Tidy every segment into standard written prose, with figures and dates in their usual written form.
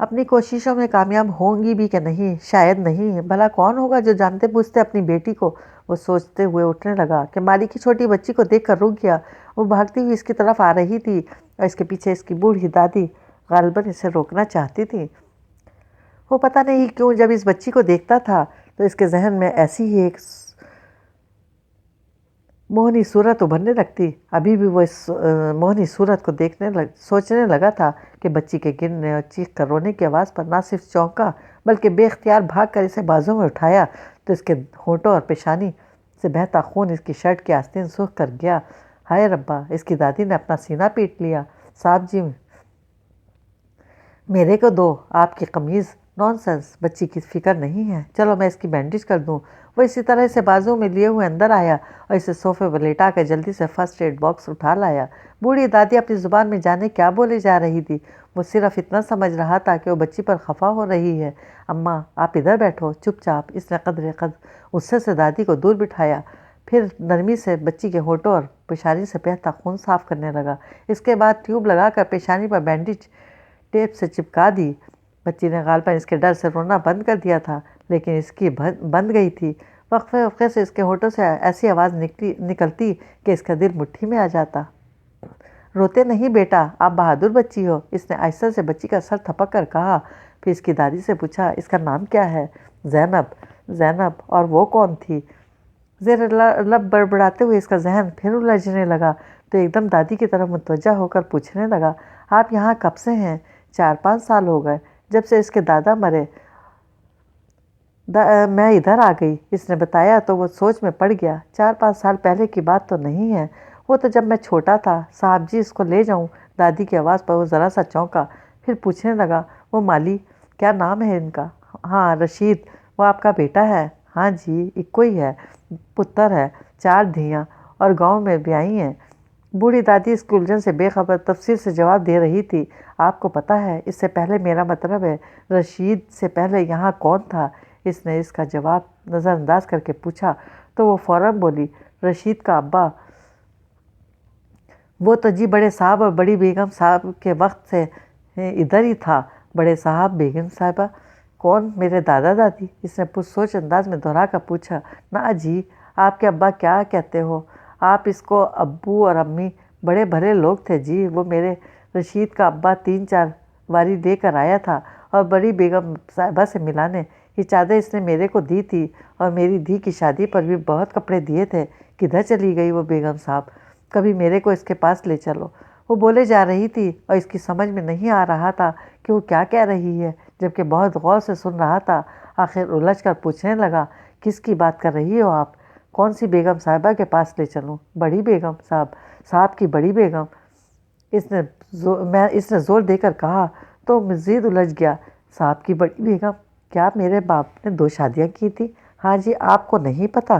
اپنی کوششوں میں کامیاب ہوں گی بھی کہ نہیں، شاید نہیں، بھلا کون ہوگا جو جانتے بوجھتے اپنی بیٹی کو، وہ سوچتے ہوئے اٹھنے لگا کہ مالی کی چھوٹی بچی کو دیکھ کر رک گیا۔ وہ بھاگتی ہوئی اس کی طرف آ رہی تھی اور اس کے پیچھے اس کی بوڑھی دادی غالباً اسے روکنا چاہتی تھی۔ وہ پتہ نہیں کیوں جب اس بچی کو دیکھتا تھا تو اس کے ذہن میں ایسی ہی ایک موہنی صورت ابھرنے لگتی۔ ابھی بھی وہ اس موہنی صورت کو سوچنے لگا تھا کہ بچی کے گرنے اور چیخ کر رونے کی آواز پر نہ صرف چونکا بلکہ بے اختیار بھاگ کر اسے بازوں میں اٹھایا تو اس کے ہونٹوں اور پیشانی سے بہتا خون اس کی شرٹ کی آستین سوکھ کر گیا۔ ہائے ربا! اس کی دادی نے اپنا سینہ پیٹ لیا۔ صاحب جی میرے کو دو آپ کی قمیض۔ نونسنس، بچی کی فکر نہیں ہے، چلو میں اس کی بینڈیج کر دوں۔ وہ اسی طرح اسے بازو میں لیے ہوئے اندر آیا اور اسے صوفے پر لیٹا کے جلدی سے فرسٹ ایڈ باکس اٹھا لایا۔ بوڑھی دادی اپنی زبان میں جانے کیا بولے جا رہی تھی، وہ صرف اتنا سمجھ رہا تھا کہ وہ بچی پر خفا ہو رہی ہے۔ اماں آپ ادھر بیٹھو چپ چاپ، اس نے قدرے قد غصے سے دادی کو دور بٹھایا، پھر نرمی سے بچی کے ہونٹوں اور پیشانی سے بہتا خون صاف کرنے لگا۔ اس کے بعد ٹیوب لگا کر پیشانی پر بینڈیج ٹیپ سے چپکا دی۔ بچی نے غالباً اس کے ڈر سے رونا بند کر دیا تھا، لیکن اس کی بند گئی تھی۔ وقفے وقفے سے اس کے ہونٹوں سے ایسی آواز نکلتی کہ اس کا دل مٹھی میں آ جاتا۔ روتے نہیں بیٹا، آپ بہادر بچی ہو، اس نے آہستہ سے بچی کا سر تھپک کر کہا۔ پھر اس کی دادی سے پوچھا، اس کا نام کیا ہے؟ زینب۔ زینب، اور وہ کون تھی؟ زیر لب بڑبڑاتے ہوئے اس کا ذہن پھر الجھنے لگا تو ایک دم دادی کی طرف متوجہ ہو کر پوچھنے لگا، آپ یہاں کب سے ہیں؟ 4-5 سال ہو گئے، جب سے اس کے دادا مرے میں ادھر آ گئی۔ اس نے بتایا تو وہ سوچ میں پڑ گیا۔ 4-5 سال پہلے کی بات تو نہیں ہے، وہ تو جب میں چھوٹا تھا۔ صاحب جی اس کو لے جاؤں؟ دادی کی آواز پر وہ ذرا سا چونکا، پھر پوچھنے لگا، وہ مالی کیا نام ہے ان کا؟ ہاں رشید، وہ آپ کا بیٹا ہے؟ ہاں جی، ایک ہی ہے، پتر ہے، 4 دھیاں اور گاؤں میں بیائی ہیں۔ بوڑھی دادی اس کی الجھن سے بے خبر تفصیل سے جواب دے رہی تھی۔ آپ کو پتہ ہے اس سے پہلے، میرا مطلب ہے رشید سے پہلے یہاں کون تھا؟ اس نے اس کا جواب نظر انداز کر کے پوچھا تو وہ فوراً بولی، رشید کا ابا وہ تو جی بڑے صاحب اور بڑی بیگم صاحب کے وقت سے ادھر ہی تھا۔ بڑے صاحب، بیگم صاحبہ کون؟ میرے دادا دادی؟ اس نے پرسوچ انداز میں دہرا کر پوچھا۔ نا جی، آپ کے ابا کیا کہتے ہو آپ اس کو؟ ابو اور امی بڑے بھلے لوگ تھے جی، وہ میرے رشید کا ابا 3-4 واری لے کر آیا تھا اور بڑی بیگم صاحبہ سے ملانے۔ یہ چادر اس نے میرے کو دی تھی اور میری دھی کی شادی پر بھی بہت کپڑے دیے تھے۔ کدھر چلی گئی وہ بیگم صاحب؟ کبھی میرے کو اس کے پاس لے چلو۔ وہ بولے جا رہی تھی اور اس کی سمجھ میں نہیں آ رہا تھا کہ وہ کیا کہہ رہی ہے، جبکہ بہت غور سے سن رہا تھا۔ آخر الجھ کر پوچھنے لگا، کس کی بات کر رہی ہو آپ؟ کون سی بیگم صاحبہ کے پاس لے چلوں؟ بڑی بیگم صاحب کی بڑی بیگم، اس نے زور دے کر کہا تو مزید الجھ گیا۔ صاحب کی بڑی بیگم؟ کیا میرے باپ نے 2 شادیاں کی تھی؟ ہاں جی، آپ کو نہیں پتہ؟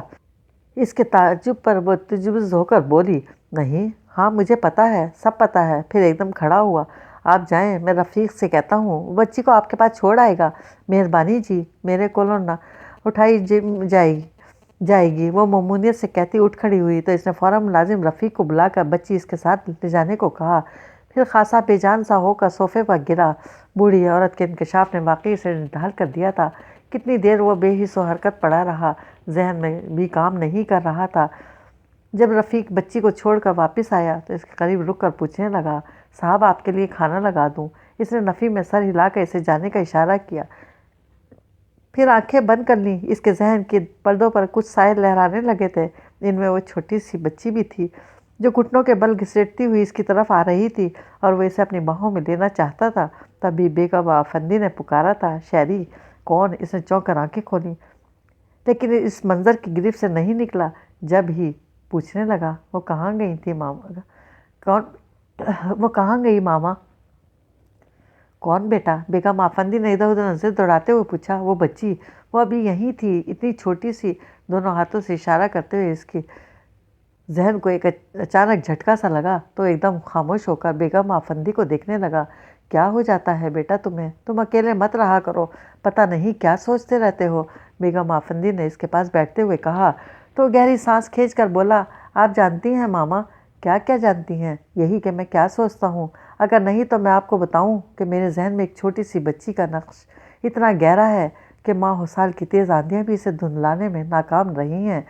اس کے تعجب پر وہ تجویز ہو کر بولی، نہیں، ہاں مجھے پتہ ہے، سب پتہ ہے۔ پھر ایک دم کھڑا ہوا، آپ جائیں، میں رفیق سے کہتا ہوں وہ بچی کو آپ کے پاس چھوڑ آئے گا۔ مہربانی جی، میرے کولوں نہ اٹھائی جائے گی۔ وہ ممنونیت سے کہتی اٹھ کھڑی ہوئی تو اس نے فوراً ملازم رفیق کو بلا کر بچی اس کے ساتھ لے جانے کو کہا، پھر خاصا بے جان سا ہو کر صوفے پر گرا۔ بوڑھی عورت کے انکشاف نے واقعی اسے ڈھال کر دیا تھا۔ کتنی دیر وہ بے حس و حرکت پڑا رہا، ذہن میں بھی کام نہیں کر رہا تھا۔ جب رفیق بچی کو چھوڑ کر واپس آیا تو اس کے قریب رک کر پوچھنے لگا، صاحب آپ کے لیے کھانا لگا دوں؟ اس نے نفی میں سر ہلا کر اسے جانے کا اشارہ کیا، پھر آنکھیں بند کر لیں۔ اس کے ذہن کے پردوں پر کچھ سائے لہرانے لگے تھے، ان میں وہ چھوٹی سی بچی بھی تھی جو گھٹنوں کے بل گھسیٹتی ہوئی اس کی طرف آ رہی تھی اور وہ اسے اپنی باہوں میں لینا چاہتا تھا۔ تبھی بیگم آفندی نے پکارا تھا، شہری کون؟ اس نے چونک کر آنکھیں کھولیں لیکن اس منظر کی گرفت سے نہیں نکلا۔ جب ہی پوچھنے لگا، وہ کہاں گئی ماما؟ کون بیٹا؟ بیگم آفندی نے ادھر ادھر نظر دوڑاتے ہوئے پوچھا۔ وہ بچی، وہ ابھی یہیں تھی، اتنی چھوٹی سی۔ دونوں ہاتھوں سے اشارہ کرتے ہوئے اس کی ذہن کو ایک اچانک جھٹکا سا لگا تو ایک دم خاموش ہو کر بیگم آفندی کو دیکھنے لگا۔ کیا ہو جاتا ہے بیٹا تمہیں؟ تم اکیلے مت رہا کرو، پتہ نہیں کیا سوچتے رہتے ہو، بیگم آفندی نے اس کے پاس بیٹھتے ہوئے کہا تو گہری سانس کھینچ کر بولا، آپ جانتی ہیں ماما؟ کیا جانتی ہیں؟ یہی کہ میں کیا سوچتا ہوں۔ اگر نہیں تو میں آپ کو بتاؤں کہ میرے ذہن میں ایک چھوٹی سی بچی کا نقش اتنا گہرا ہے کہ ماہ و سال کی تیز آندھیاں بھی اسے دھندلانے میں ناکام رہی ہیں۔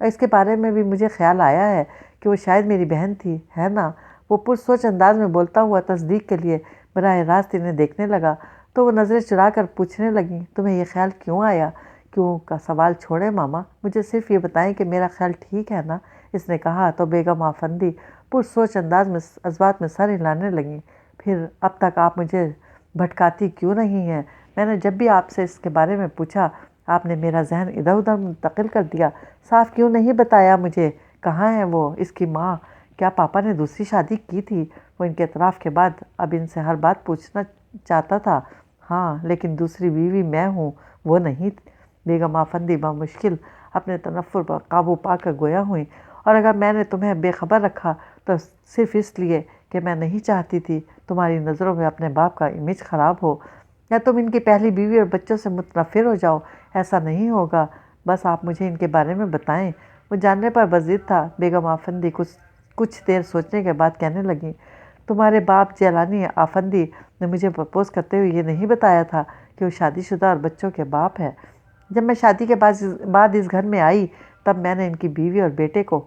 اور اس کے بارے میں بھی مجھے خیال آیا ہے کہ وہ شاید میری بہن تھی، ہے نا؟ وہ پرسوچ انداز میں بولتا ہوا تصدیق کے لیے براہ راست انہیں دیکھنے لگا تو وہ نظریں چرا کر پوچھنے لگیں، تمہیں یہ خیال کیوں آیا؟ کیوں کا سوال چھوڑیں ماما، مجھے صرف یہ بتائیں کہ میرا خیال ٹھیک ہے نا؟ اس نے کہا تو بیگم آفندی پرسوچ انداز میں اثبات میں سر ہلانے لگیں۔ پھر اب تک آپ مجھے بھٹکاتی کیوں نہیں ہیں؟ میں نے جب بھی آپ سے اس کے بارے میں پوچھا آپ نے میرا ذہن ادھر ادھر منتقل کر دیا۔ صاف کیوں نہیں بتایا مجھے؟ کہاں ہے وہ، اس کی ماں؟ کیا پاپا نے دوسری شادی کی تھی؟ وہ ان کے اعتراف کے بعد اب ان سے ہر بات پوچھنا چاہتا تھا۔ ہاں، لیکن دوسری بیوی میں ہوں، وہ نہیں۔ بیگم آفندی بمشکل اپنے تنفر پر قابو پا کر گویا ہوئیں، اور اگر میں نے تمہیں بے خبر رکھا تو صرف اس لیے کہ میں نہیں چاہتی تھی تمہاری نظروں میں اپنے باپ کا امیج خراب ہو، یا تم ان کی پہلی بیوی اور بچوں سے متنفر ہو جاؤ۔ ایسا نہیں ہوگا، بس آپ مجھے ان کے بارے میں بتائیں۔ وہ جاننے پر بضد تھا۔ بیگم آفندی کچھ دیر سوچنے کے بعد کہنے لگیں، تمہارے باپ جیلانی آفندی نے مجھے پرپوز کرتے ہوئے یہ نہیں بتایا تھا کہ وہ شادی شدہ اور بچوں کے باپ ہے۔ جب میں شادی کے بعد اس گھر میں آئی تب میں نے ان کی بیوی اور بیٹے کو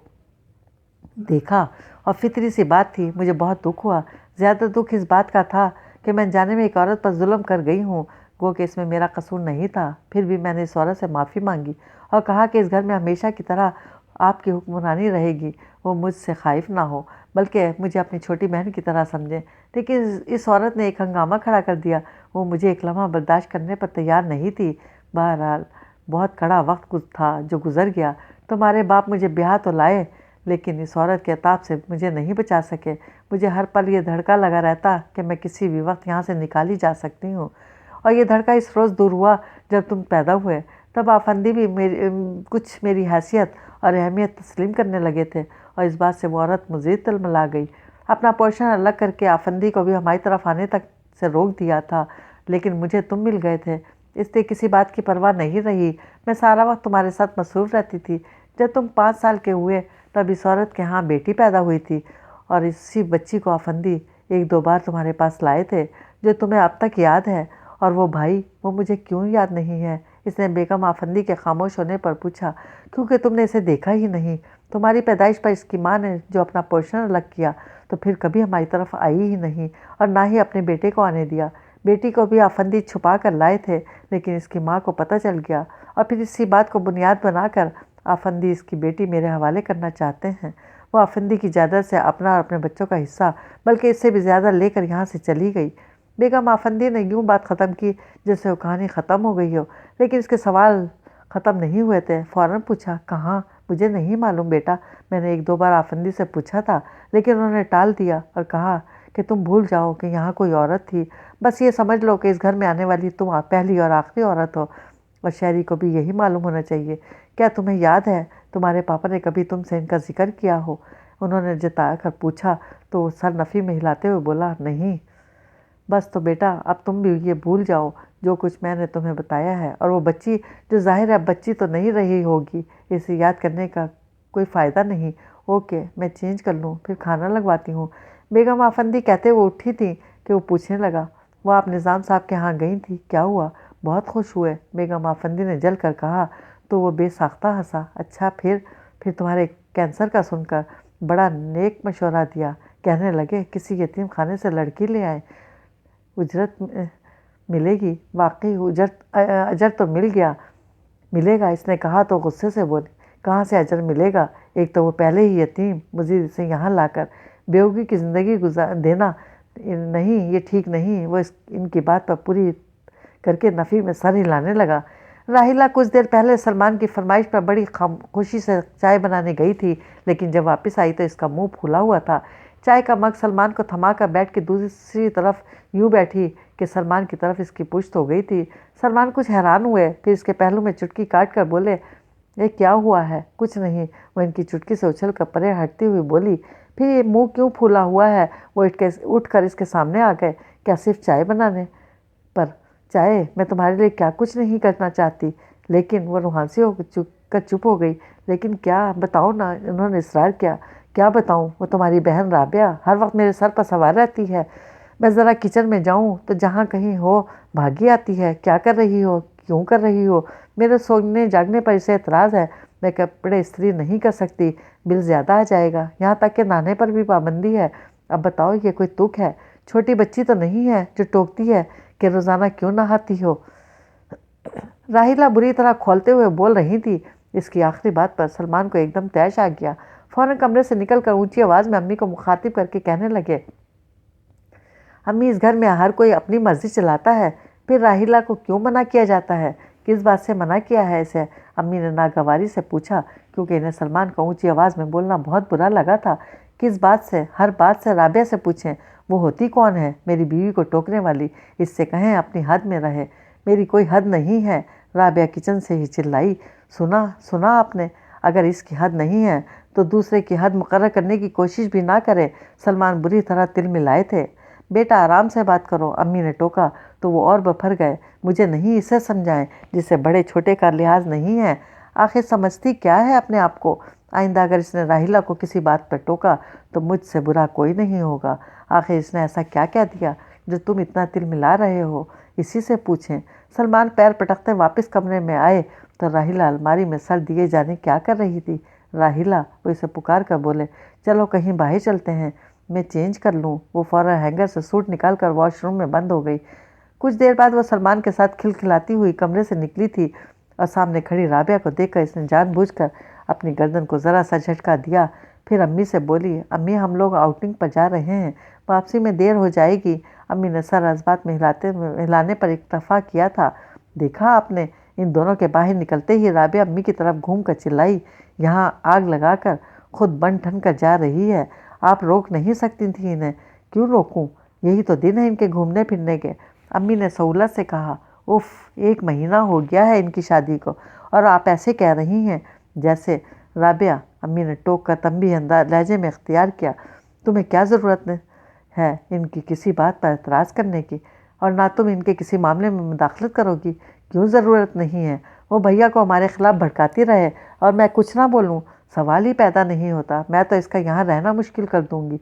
دیکھا، اور فطری سی بات تھی مجھے بہت دکھ ہوا۔ زیادہ دکھ اس بات کا تھا کہ میں جانے میں ایک عورت پر ظلم کر گئی ہوں، گو کہ اس میں میرا قصور نہیں تھا۔ پھر بھی میں نے اس عورت سے معافی مانگی اور کہا کہ اس گھر میں ہمیشہ کی طرح آپ کی حکمرانی رہے گی، وہ مجھ سے خائف نہ ہو بلکہ مجھے اپنی چھوٹی بہن کی طرح سمجھیں۔ لیکن اس عورت نے ایک ہنگامہ کھڑا کر دیا، وہ مجھے ایک لمحہ برداشت کرنے پر تیار نہیں تھی۔ بہرحال بہت کڑا وقت تھا جو گزر گیا۔ تمہارے باپ مجھے بیاہ تو لائے لیکن اس عورت کے عتاب سے مجھے نہیں بچا سکے۔ مجھے ہر پل یہ دھڑکا لگا رہتا کہ میں کسی بھی وقت یہاں سے نکالی جا سکتی ہوں، اور یہ دھڑکا اس روز دور ہوا جب تم پیدا ہوئے۔ تب آفندی بھی کچھ میری حیثیت اور اہمیت تسلیم کرنے لگے تھے، اور اس بات سے وہ عورت مزید تلملا گئی۔ اپنا پورشن الگ کر کے آفندی کو بھی ہماری طرف آنے تک سے روک دیا تھا، لیکن مجھے تم مل گئے تھے، اس لیے کسی بات کی پرواہ نہیں رہی۔ میں سارا وقت تمہارے ساتھ مصروف رہتی تھی۔ جب تم 5 سال کے ہوئے تب اس عورت کے ہاں بیٹی پیدا ہوئی تھی، اور اسی بچی کو آفندی 1-2 بار تمہارے پاس لائے تھے، جو تمہیں اب تک یاد ہے۔ اور وہ بھائی، وہ مجھے کیوں یاد نہیں ہے؟ اس نے بیگم آفندی کے خاموش ہونے پر پوچھا۔ کیونکہ تم نے اسے دیکھا ہی نہیں۔ تمہاری پیدائش پر اس کی ماں نے جو اپنا پورشن الگ کیا تو پھر کبھی ہماری طرف آئی ہی نہیں، اور نہ ہی اپنے بیٹے کو آنے دیا۔ بیٹی کو بھی آفندی چھپا کر لائے تھے، لیکن اس کی ماں کو پتہ چل گیا، اور پھر اسی بات کو بنیاد بنا کر آفندی اس کی بیٹی میرے حوالے کرنا چاہتے ہیں۔ وہ آفندی کی جائیداد سے اپنا اور اپنے بچوں کا حصہ بلکہ اس سے بھی زیادہ لے کر یہاں سے چلی گئی۔ بیگم آفندی نے یوں بات ختم کی جیسے وہ کہانی ختم ہو گئی ہو، لیکن اس کے سوال ختم نہیں ہوئے تھے۔ فوراً پوچھا، کہاں؟ مجھے نہیں معلوم بیٹا، میں نے 1-2 بار آفندی سے پوچھا تھا لیکن انہوں نے ٹال دیا اور کہا کہ تم بھول جاؤ کہ یہاں کوئی عورت تھی، بس یہ سمجھ لو کہ اس گھر میں آنے والی تم پہلی اور آخری عورت ہو، اور شہری کو بھی یہی معلوم ہونا چاہیے۔ کیا تمہیں یاد ہے تمہارے پاپا نے کبھی تم سے ان کا ذکر کیا ہو؟ انہوں نے جتا کر پوچھا تو وہ سر نفی میں ہلاتے ہوئے بولا، نہیں۔ بس تو بیٹا اب تم بھی یہ بھول جاؤ جو کچھ میں نے تمہیں بتایا ہے، اور وہ بچی جو ظاہر ہے بچی تو نہیں رہی ہوگی، اسے یاد کرنے کا کوئی فائدہ نہیں۔ اوکے، میں چینج کر لوں، پھر کھانا لگواتی ہوں۔ بیگم آفندی کہتے وہ اٹھی تھیں کہ وہ پوچھنے لگا، وہ آپ نظام صاحب کے ہاں گئی تھی، کیا ہوا؟ بہت خوش ہوئے، بیگم آفندی نے جل کر کہا تو وہ بے ساختہ ہنسا۔ اچھا، پھر تمہارے کینسر کا سن کر بڑا نیک مشورہ دیا، کہنے لگے کسی یتیم خانے سے لڑکی لے آئیں، اجرت ملے گی۔ واقعی اجر تو ملے گا، اس نے کہا تو غصے سے بولی، کہاں سے اجر ملے گا؟ ایک تو وہ پہلے ہی یتیم، مزید اسے یہاں لا کر بیوگی کی زندگی دینا نہیں، یہ ٹھیک نہیں۔ وہ ان کی بات پر پوری کر کے نفی میں سر ہلانے لگا۔ راحیلہ کچھ دیر پہلے سلمان کی فرمائش پر بڑی خوشی سے چائے بنانے گئی تھی، لیکن جب واپس آئی تو اس کا منہ پھولا ہوا تھا۔ چائے کا مگ سلمان کو تھما کر بیٹھ کے دوسری طرف یوں بیٹھی کہ سلمان کی طرف اس کی پشت ہو گئی تھی۔ سلمان کچھ حیران ہوئے، پھر اس کے پہلو میں چٹکی کاٹ کر بولے، یہ کیا ہوا ہے؟ کچھ نہیں۔ وہ ان کی چٹکی سے اچھل کر پرے ہٹتی ہوئی بولی، پھر یہ منہ کیوں پھولا ہوا ہے؟ وہ اٹھ کر اس کے سامنے آ گئے، کیا صرف چائے بنانے پر؟ چائے؟ میں تمہارے لیے کیا کچھ نہیں کرنا چاہتی؟ لیکن وہ روحانسی ہو کر چپ ہو گئی۔ لیکن کیا؟ بتاؤ نا، انہوں نے اصرار کیا۔ کیا بتاؤں؟ وہ تمہاری بہن رابعہ ہر وقت میرے سر پر سوار رہتی ہے، میں ذرا کچن میں جاؤں تو جہاں کہیں ہو بھاگی آتی ہے۔ کیا کر رہی ہو؟ کیوں کر رہی ہو؟ میرے سونے جاگنے پر اسے اعتراض ہے۔ میں کپڑے استری نہیں کر سکتی، بل زیادہ آ جائے گا، یہاں تک کہ نہانے پر بھی پابندی ہے۔ اب بتاؤ یہ کوئی تک ہے؟ چھوٹی بچی تو نہیں ہے جو ٹوکتی ہے کہ روزانہ کیوں نہاتی ہو؟ راحیلہ بری طرح کھولتے ہوئے بول رہی تھی۔ اس کی آخری بات پر سلمان کو ایک دم طیش آ گیا۔ فوراً کمرے سے نکل کر اونچی آواز میں امی کو مخاطب کر کے کہنے لگے، امی اس گھر میں ہر کوئی اپنی مرضی چلاتا ہے، پھر راحیلہ کو کیوں منع کیا جاتا ہے؟ کس بات سے منع کیا ہے اسے؟ امی نے ناگواری سے پوچھا، کیونکہ انہیں سلمان کا اونچی آواز میں بولنا بہت برا لگا تھا۔ کس بات سے؟ ہر بات سے رابعہ سے پوچھیں، وہ ہوتی کون ہے؟ میری بیوی کو ٹوکنے والی، اس سے کہیں اپنی حد میں رہے۔ میری کوئی حد نہیں ہے، رابعہ کچن سے ہی چلائی۔ سنا آپ نے؟ اگر اس کی حد نہیں ہے تو دوسرے کی حد مقرر کرنے کی کوشش بھی نہ کرے۔ سلمان بری طرح تل ملائے تھے۔ بیٹا آرام سے بات کرو، امی نے ٹوکا تو وہ اور بپھر گئے۔ مجھے نہیں اسے سمجھائیں جسے بڑے چھوٹے کا لحاظ نہیں ہے۔ آخر سمجھتی کیا ہے اپنے آپ کو؟ آئندہ اگر اس نے راحیلہ کو کسی بات پر ٹوکا تو مجھ سے برا کوئی نہیں ہوگا۔ آخر اس نے ایسا کیا کہہ دیا جو تم اتنا تل ملا رہے ہو؟ اسی سے پوچھیں۔ سلمان پیر پٹکتے واپس کمرے میں آئے تو راحیلہ الماری میں سر دیے جانے کیا کر رہی تھی۔ راحیلہ، وہ اسے پکار کر بولے، چلو کہیں باہر چلتے ہیں، میں چینج کر لوں۔ وہ فوراً ہینگر سے سوٹ نکال کر واش روم میں بند ہو گئی۔ کچھ دیر بعد وہ سلمان کے ساتھ کھلکھلاتی ہوئی کمرے سے نکلی تھی اور سامنے کھڑی رابعہ کو دیکھ کر اس نے جان بوجھ کر اپنی گردن کو ذرا سا جھٹکا دیا۔ پھر امی سے بولی، امی ہم لوگ آؤٹنگ پر جا رہے ہیں، واپسی میں دیر ہو جائے گی۔ امی نے سر اس بات میں ہلانے پر اکتفا کیا تھا۔ دیکھا آپ نے؟ ان دونوں کے باہر نکلتے ہی رابعہ امی کی طرف گھوم کر چلائی، یہاں آگ لگا کر خود بن ٹھن کر جا رہی ہے، آپ روک نہیں سکتی تھیں انہیں۔ کیوں روکوں؟ یہی تو دن ہے ان کے گھومنے پھرنے کے، امی نے سہولت سے کہا۔ اف، 1 مہینہ ہو گیا ہے ان کی شادی کو اور آپ ایسے کہہ رہی ہیں جیسے۔ رابعہ، امی نے ٹوک کر تنبیہ لہجے میں اختیار کیا، تمہیں کیا ضرورت ہے ان کی کسی بات پر اعتراض کرنے کی، اور نہ تم ان کے کسی معاملے میں مداخلت کرو گی۔ کیوں ضرورت نہیں ہے؟ وہ بھیا کو ہمارے خلاف بھڑکاتی رہے اور میں کچھ نہ بولوں، سوال ہی پیدا نہیں ہوتا۔ میں تو اس کا یہاں رہنا مشکل کر دوں گی۔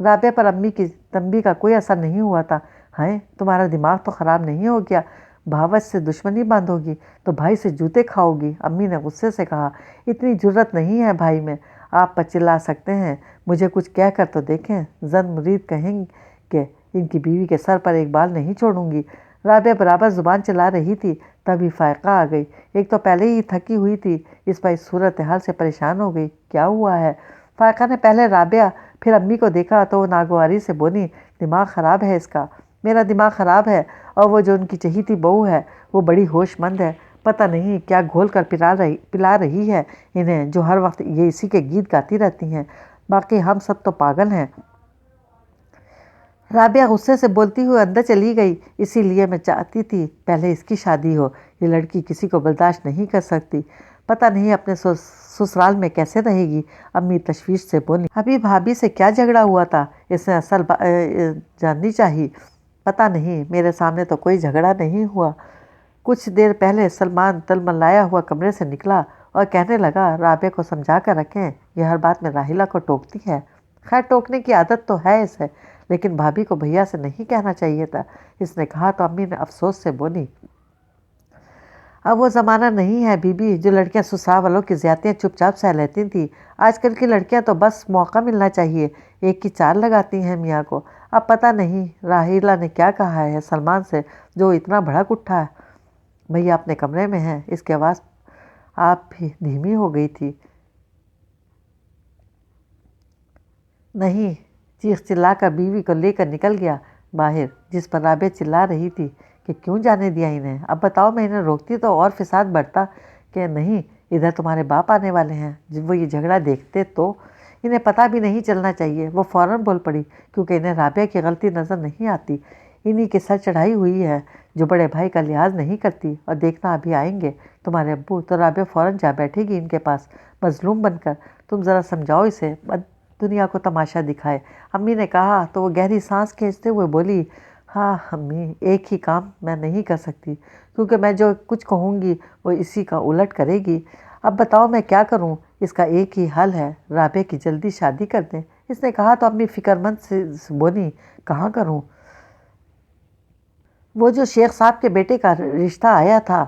رابعہ پر امی کی تنبیہ کا کوئی اثر نہیں ہوا تھا۔ ہائے، تمہارا دماغ تو خراب نہیں ہو گیا؟ بھاوج سے دشمنی باندھو گی تو بھائی سے جوتے کھاؤ گی، امی نے غصے سے کہا۔ اتنی جرت نہیں ہے بھائی میں، آپ پر چلا سکتے ہیں، مجھے کچھ کہہ کر تو دیکھیں، زن مرید کہیں کہ ان کی بیوی کے سر پر ایک بال نہیں چھوڑوں گی۔ رابعہ برابر زبان چلا رہی تھی، تبھی فائقہ آ گئی۔ ایک تو پہلے ہی تھکی ہوئی تھی، اس پر اس صورتحال سے پریشان ہو گئی۔ کیا ہوا ہے؟ فائقہ نے پہلے رابعہ پھر امی کو دیکھا تو وہ ناگواری سے بولی، دماغ خراب ہے اس کا۔ میرا دماغ خراب ہے، اور وہ جو ان کی چہیتی بہو ہے وہ بڑی ہوش مند ہے، پتہ نہیں کیا گھول کر پلا رہی ہے انہیں، جو ہر وقت یہ اسی کے گیت گاتی رہتی ہیں۔ باقی ہم سب تو پاگل ہیں۔ رابعہ غصے سے بولتی ہوئے اندر چلی گئی۔ اسی لیے میں چاہتی تھی پہلے اس کی شادی ہو، یہ لڑکی کسی کو برداشت نہیں کر سکتی، پتہ نہیں اپنے سسرال میں کیسے رہے گی، امی تشویش سے بولی۔ ابھی بھابھی سے کیا جھگڑا ہوا تھا، اس نے اصل جاننی چاہیے۔ پتہ نہیں، میرے سامنے تو کوئی جھگڑا نہیں ہوا۔ کچھ دیر پہلے سلمان تلملایا ہوا کمرے سے نکلا اور کہنے لگا، رابعہ کو سمجھا کر رکھیں، یہ ہر بات میں راحیلہ کو ٹوکتی ہے۔ خیر ٹوکنے کی عادت تو ہے اسے، لیکن بھابھی کو بھیا سے نہیں کہنا چاہیے تھا، اس نے کہا تو امی نے افسوس سے بولی، اب وہ زمانہ نہیں ہے بی بی جو لڑکیاں سسرال والوں کی زیادتیاں چپ چاپ سہ لیتی تھیں۔ آج کل کی لڑکیاں تو بس موقع ملنا چاہیے، ایک کی چار لگاتی ہیں میاں کو۔ اب پتہ نہیں راحیلہ نے کیا کہا ہے سلمان سے جو اتنا بھڑک اٹھا ہے۔ بھیا اپنے کمرے میں ہیں، اس کی آواز آپ بھی دھیمی ہو گئی تھی۔ نہیں، چیخ چلا کر بیوی کو لے کر نکل گیا باہر، جس پر رابعہ چلا رہی تھی کہ کیوں جانے دیا انہیں؟ اب بتاؤ میں انہیں روکتی تو اور فساد بڑھتا کہ نہیں؟ ادھر تمہارے باپ آنے والے ہیں، جب وہ یہ جھگڑا دیکھتے تو انہیں پتہ بھی نہیں چلنا چاہیے۔ وہ فوراً بول پڑی، کیونکہ انہیں رابعہ کی غلطی نظر نہیں آتی، انہی کے سر چڑھائی ہوئی ہے جو بڑے بھائی کا لحاظ نہیں کرتی۔ اور دیکھنا ابھی آئیں گے تمہارے ابو تو رابعہ فوراً جا بیٹھے گی ان کے پاس مظلوم بن کر، تم ذرا سمجھاؤ اسے، دنیا کو تماشا دکھائے۔ امی نے کہا تو وہ گہری سانس کھینچتے ہوئے بولی، ہاں امی، ایک ہی کام میں نہیں کر سکتی، کیونکہ میں جو کچھ کہوں گی وہ اسی کا الٹ کرے گی۔ اب بتاؤ میں کیا کروں؟ اس کا ایک ہی حل ہے، رابعہ کی جلدی شادی کر دیں۔ اس نے کہا تو امی فکر مند سے بولی، کہاں کروں؟ وہ جو شیخ صاحب کے بیٹے کا رشتہ آیا تھا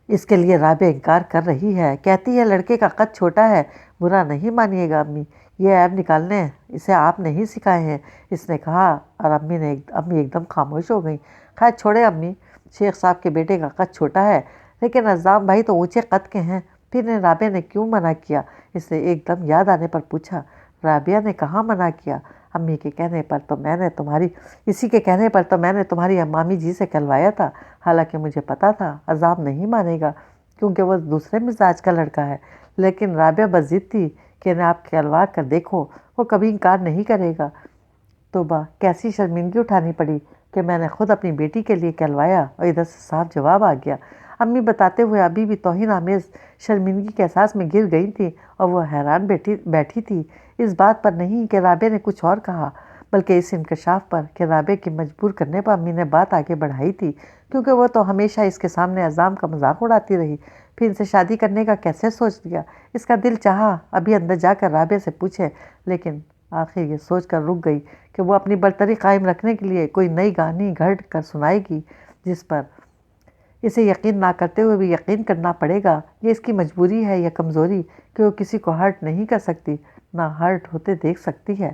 اس کے لیے رابعہ انکار کر رہی ہے، کہتی ہے لڑکے کا قد چھوٹا ہے۔ برا نہیں مانیے گا امی، یہ عیب نکالنے اسے آپ نہیں سکھائے ہیں، اس نے کہا، اور امی ایک دم خاموش ہو گئیں۔ خیر چھوڑے امی، شیخ صاحب کے بیٹے کا قد چھوٹا ہے لیکن عزام بھائی تو اونچے قد کے ہیں، پھر رابعہ نے کیوں منع کیا؟ اس نے ایک دم یاد آنے پر پوچھا۔ رابعہ نے کہاں منع کیا؟ امی کے کہنے پر تو میں نے تمہاری مامی جی سے کہلوایا تھا، حالانکہ مجھے پتا تھا عزام نہیں مانے گا کیونکہ وہ دوسرے مزاج کا لڑکا ہے، لیکن رابعہ بس ضد تھی کہ انہیں آپ کہلوا کر دیکھو، وہ کبھی انکار نہیں کرے گا۔ توبہ، کیسی شرمندگی اٹھانی پڑی کہ میں نے خود اپنی بیٹی کے لیے کہلوایا اور ادھر سے صاف جواب آ گیا۔ امی بتاتے ہوئے ابھی بھی توہین آمیز شرمندگی کے احساس میں گر گئی تھیں اور وہ حیران بیٹھی تھی، اس بات پر نہیں کہ رابعہ نے کچھ اور کہا، بلکہ اس انکشاف پر کہ رابعہ کے مجبور کرنے پر امی نے بات آگے بڑھائی تھی، کیونکہ وہ تو ہمیشہ اس کے سامنے عزام کا مذاق اڑاتی رہی، پھر ان سے شادی کرنے کا کیسے سوچ لیا؟ اس کا دل چاہا ابھی اندر جا کر رابعہ سے پوچھے، لیکن آخر یہ سوچ کر رک گئی کہ وہ اپنی برتری قائم رکھنے کے لیے کوئی نئی کہانی گھڑ کر سنائے گی جس پر اسے یقین نہ کرتے ہوئے بھی یقین کرنا پڑے گا۔ یہ اس کی مجبوری ہے یا کمزوری کہ وہ کسی کو ہرٹ نہیں کر سکتی، نہ ہرٹ ہوتے دیکھ سکتی ہے۔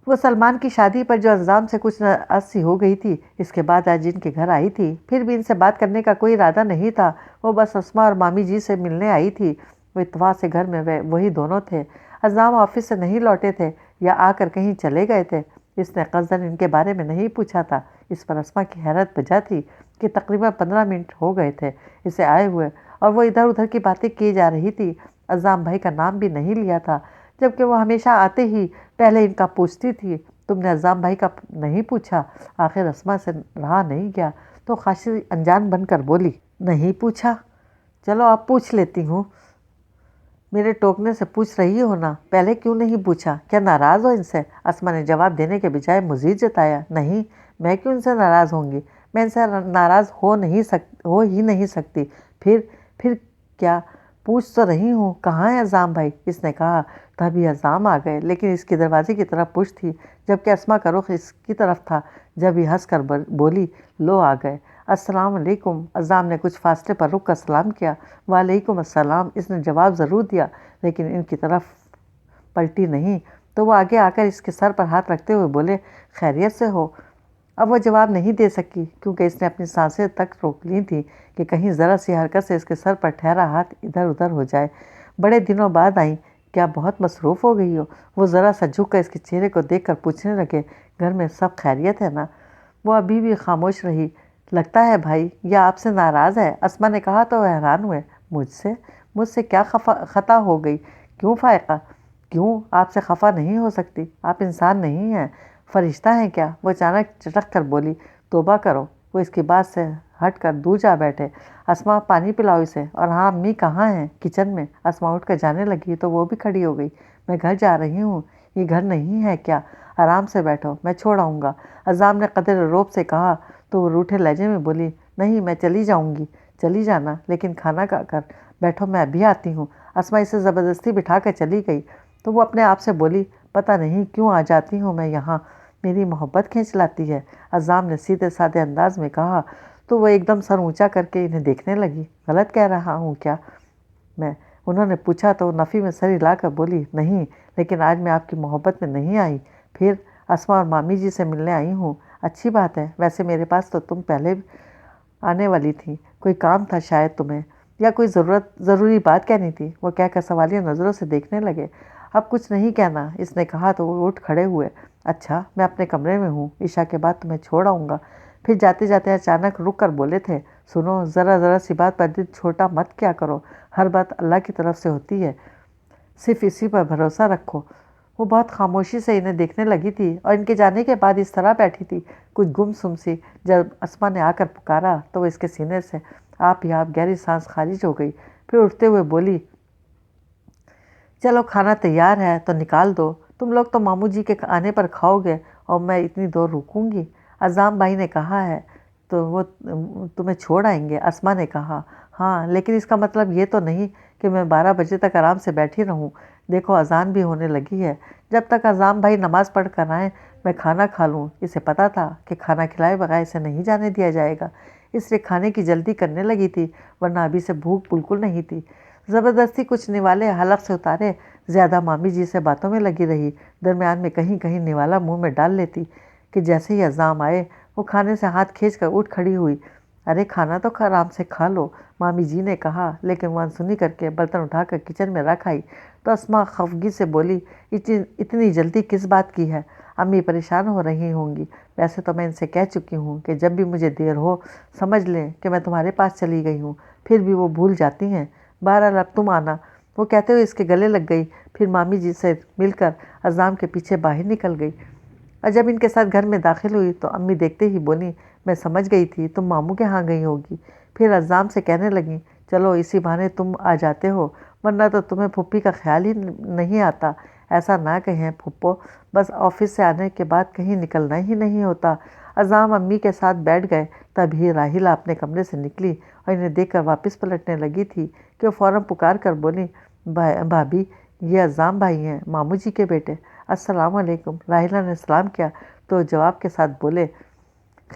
وہ سلمان کی شادی پر جو عزام سے کچھ ناراض سی ہو گئی تھی، اس کے بعد آج ان کے گھر آئی تھی، پھر بھی ان سے بات کرنے کا کوئی ارادہ نہیں تھا، وہ بس اسما اور مامی جی سے ملنے آئی تھی۔ وہ اتفاق سے گھر میں وہی دونوں تھے۔ عزام آفس سے نہیں لوٹے تھے یا آ کر کہیں چلے گئے تھے، اس نے قصداً ان کے بارے میں نہیں پوچھا تھا۔ اس پر اسما کی حیرت بجا تھی کہ تقریباً 15 منٹ ہو گئے تھے اسے آئے ہوئے اور وہ ادھر ادھر کی باتیں کی جا رہی تھی، عزام بھائی کا نام بھی نہیں لیا تھا، جبکہ وہ ہمیشہ آتے ہی پہلے ان کا پوچھتی تھی۔ تم نے عزام بھائی کا نہیں پوچھا؟ آخر اسما سے رہا نہیں گیا تو خاصی انجان بن کر بولی، نہیں پوچھا؟ چلو اب پوچھ لیتی ہوں، میرے ٹوکنے سے پوچھ رہی ہو نا، پہلے کیوں نہیں پوچھا؟ کیا ناراض ہو ان سے؟ اسما نے جواب دینے کے بجائے مزید جتایا، نہیں، میں کیوں ان سے ناراض ہوں گی؟ میں ان سے ناراض ہو ہی نہیں سکتی۔ پھر کیا؟ پوچھ تو رہی ہوں، کہاں ہے عزام بھائی؟ اس نے کہا، تبھی عزام آ گئے، لیکن اس کی دروازے کی طرف پشت تھی، جبکہ اسما کا رخ اس کی طرف تھا۔ جب ہی ہنس کر بولی، لو آ گئے۔ السلام علیکم۔ عزام نے کچھ فاصلے پر رک کر سلام کیا۔ وعلیکم السلام۔ اس نے جواب ضرور دیا لیکن ان کی طرف پلٹی نہیں، تو وہ آگے آ کر اس کے سر پر ہاتھ رکھتے ہوئے بولے، خیریت سے ہو؟ اب وہ جواب نہیں دے سکی کیونکہ اس نے اپنی سانسیں تک روک لی تھیں کہ کہیں ذرا سی حرکت سے اس کے سر پر ٹھہرا ہاتھ ادھر ادھر ہو جائے۔ بڑے دنوں بعد آئیں، کیا بہت مصروف ہو گئی ہو؟ وہ ذرا سا جھک کر اس کے چہرے کو دیکھ کر پوچھنے لگے، گھر میں سب خیریت ہے نا؟ وہ ابھی بھی خاموش رہی۔ لگتا ہے بھائی یا آپ سے ناراض ہے، اسما نے کہا تو وہ حیران ہوئے۔ مجھ سے کیا خطا ہو گئی؟ کیوں فائقہ؟ کیوں آپ سے خفا نہیں ہو سکتی؟ آپ انسان نہیں ہیں، فرشتہ ہیں کیا؟ وہ اچانک چٹک کر بولی، توبہ کرو۔ وہ اس کی بات سے ہٹ کر دور جا بیٹھے۔ اسما پانی پلاؤ اسے، اور ہاں امی کہاں ہیں؟ کچن میں۔ اسما اٹھ کر جانے لگی تو وہ بھی کھڑی ہو گئی۔ میں گھر جا رہی ہوں۔ یہ گھر نہیں ہے کیا؟ آرام سے بیٹھو، میں چھوڑ آؤں گا۔ عزام نے قدر رعب سے کہا تو وہ روٹھے لہجے میں بولی، نہیں میں چلی جاؤں گی۔ چلی جانا، لیکن کھانا کھا کر بیٹھو، میں ابھی آتی ہوں۔ اسما اسے زبردستی بٹھا کر چلی گئی تو وہ اپنے آپ سے بولی، پتہ نہیں کیوں آ جاتی ہوں میں یہاں، میری محبت کھینچ لاتی ہے۔ عزام نے سیدھے سادے انداز میں کہا تو وہ ایک دم سر اونچا کر کے انہیں دیکھنے لگی۔ غلط کہہ رہا ہوں کیا میں؟ انہوں نے پوچھا تو وہ نفی میں سر ہلا کر بولی، نہیں، لیکن آج میں آپ کی محبت میں نہیں آئی، پھر اسما اور مامی جی سے ملنے آئی ہوں۔ اچھی بات ہے، ویسے میرے پاس تو تم پہلے آنے والی تھی، کوئی کام تھا شاید تمہیں، یا کوئی ضروری بات کہنی تھی؟ وہ کہہ کر سوالیہ نظروں سے دیکھنے لگے۔ اب کچھ نہیں کہنا، اس نے کہا تو وہ اٹھ کھڑے ہوئے۔ اچھا، میں اپنے کمرے میں ہوں، عشاء کے بعد تمہیں چھوڑ آؤں گا۔ پھر جاتے جاتے اچانک رک کر بولے تھے، سنو، ذرا سی بات پر دل چھوٹا مت کیا کرو، ہر بات اللہ کی طرف سے ہوتی ہے، صرف اسی پر بھروسہ رکھو۔ وہ بہت خاموشی سے انہیں دیکھنے لگی تھی اور ان کے جانے کے بعد اس طرح بیٹھی تھی، کچھ گم سم سی۔ جب اسما نے آ کر پکارا تو وہ اس کے سینے سے آپ ہی آپ گہری سانس خارج ہو گئی، پھر اٹھتے ہوئے بولی، چلو کھانا تیار ہے تو نکال دو، تم لوگ تو ماموں جی کے آنے پر کھاؤ گے اور میں اتنی دور رکوں گی؟ عزام بھائی نے کہا ہے تو وہ تمہیں چھوڑ آئیں گے؟ اسما نے کہا ہاں، لیکن اس کا مطلب یہ تو نہیں کہ میں 12 بجے تک آرام سے بیٹھی رہوں۔ دیکھو اذان بھی ہونے لگی ہے، جب تک اعظم بھائی نماز پڑھ کر آئیں میں کھانا کھا لوں۔ اسے پتہ تھا کہ کھانا کھلائے بغیر اسے نہیں جانے دیا جائے گا، اس لیے کھانے کی جلدی کرنے لگی تھی، ورنہ ابھی سے بھوک بالکل نہیں تھی۔ زبردستی کچھ نوالے حلق سے اتارے زیادہ مامی جی سے باتوں میں لگی رہی، درمیان میں کہیں کہیں نوالا منہ میں ڈال لیتی کہ جیسے ہی اعظم آئے وہ کھانے سے ہاتھ کھینچ کر اٹھ کھڑی ہوئی۔ ارے کھانا تو آرام سے کھا لو، مامی جی نے کہا، لیکن وہ انسنی کر کے برتن اٹھا کر کچن میں رکھ آئی تو اسما خفگی سے بولی اتنی جلدی کس بات کی ہے؟ امی پریشان ہو رہی ہوں گی۔ ویسے تو میں ان سے کہہ چکی ہوں کہ جب بھی مجھے دیر ہو سمجھ لیں کہ میں تمہارے پاس چلی گئی ہوں، پھر بھی وہ بھول جاتی ہیں۔ بہرحال اب تم آنا، وہ کہتے ہوئے اس کے گلے لگ گئی، پھر مامی جی سے مل کر اعظم کے پیچھے باہر نکل گئی۔ اور جب ان کے ساتھ گھر میں داخل ہوئی تو امی دیکھتے ہی بولی میں سمجھ گئی تھی تم ماموں کے ہاں گئی ہوگی۔ پھر اعظم سے کہنے لگیں چلو اسی بہانے تم آ جاتے ہو، ورنہ تو تمہیں پھپھی کا خیال ہی نہیں آتا۔ ایسا نہ کہیں پھپھو، بس آفس سے آنے کے بعد کہیں نکلنا ہی نہیں ہوتا۔ اعظم امی کے ساتھ بیٹھ گئے، تبھی راحیلہ اپنے کمرے سے نکلی اور انہیں دیکھ کر واپس پلٹنے لگی تھی کہ وہ فوراً پکار کر بولی بھابھی یہ اعظم بھائی ہیں، ماموں جی کے بیٹے۔ السلام علیکم۔ راحیلہ نے سلام کیا تو جواب کے ساتھ بولے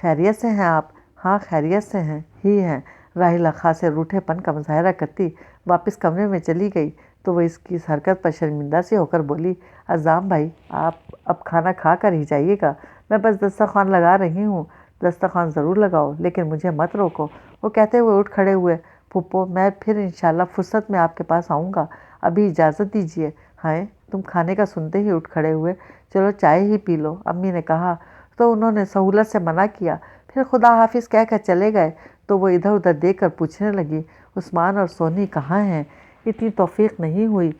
خیریت سے ہیں آپ؟ ہاں خیریت سے ہیں۔ راحیلہ خاصے روٹھے پن کا مظاہرہ کرتی واپس کمرے میں چلی گئی تو وہ اس کی اس حرکت پر شرمندہ سی ہو کر بولی اعظم بھائی آپ اب کھانا کھا کر ہی جائیے گا، میں بس دسترخوان لگا رہی ہوں۔ دسترخوان ضرور لگاؤ لیکن مجھے مت روکو، وہ کہتے ہوئے اٹھ کھڑے ہوئے۔ پھپھو میں پھر انشاءاللہ فرصت میں آپ کے پاس آؤں گا، ابھی اجازت دیجیے۔ ہائے تم کھانے کا سنتے ہی اٹھ کھڑے ہوئے، چلو چائے ہی پی لو، امی نے کہا تو انہوں نے سہولت سے منع کیا، پھر خدا حافظ کہہ کر چلے گئے تو وہ ادھر ادھر دیکھ کر پوچھنے لگی عثمان اور سونی کہاں ہیں؟ اتنی توفیق نہیں ہوئی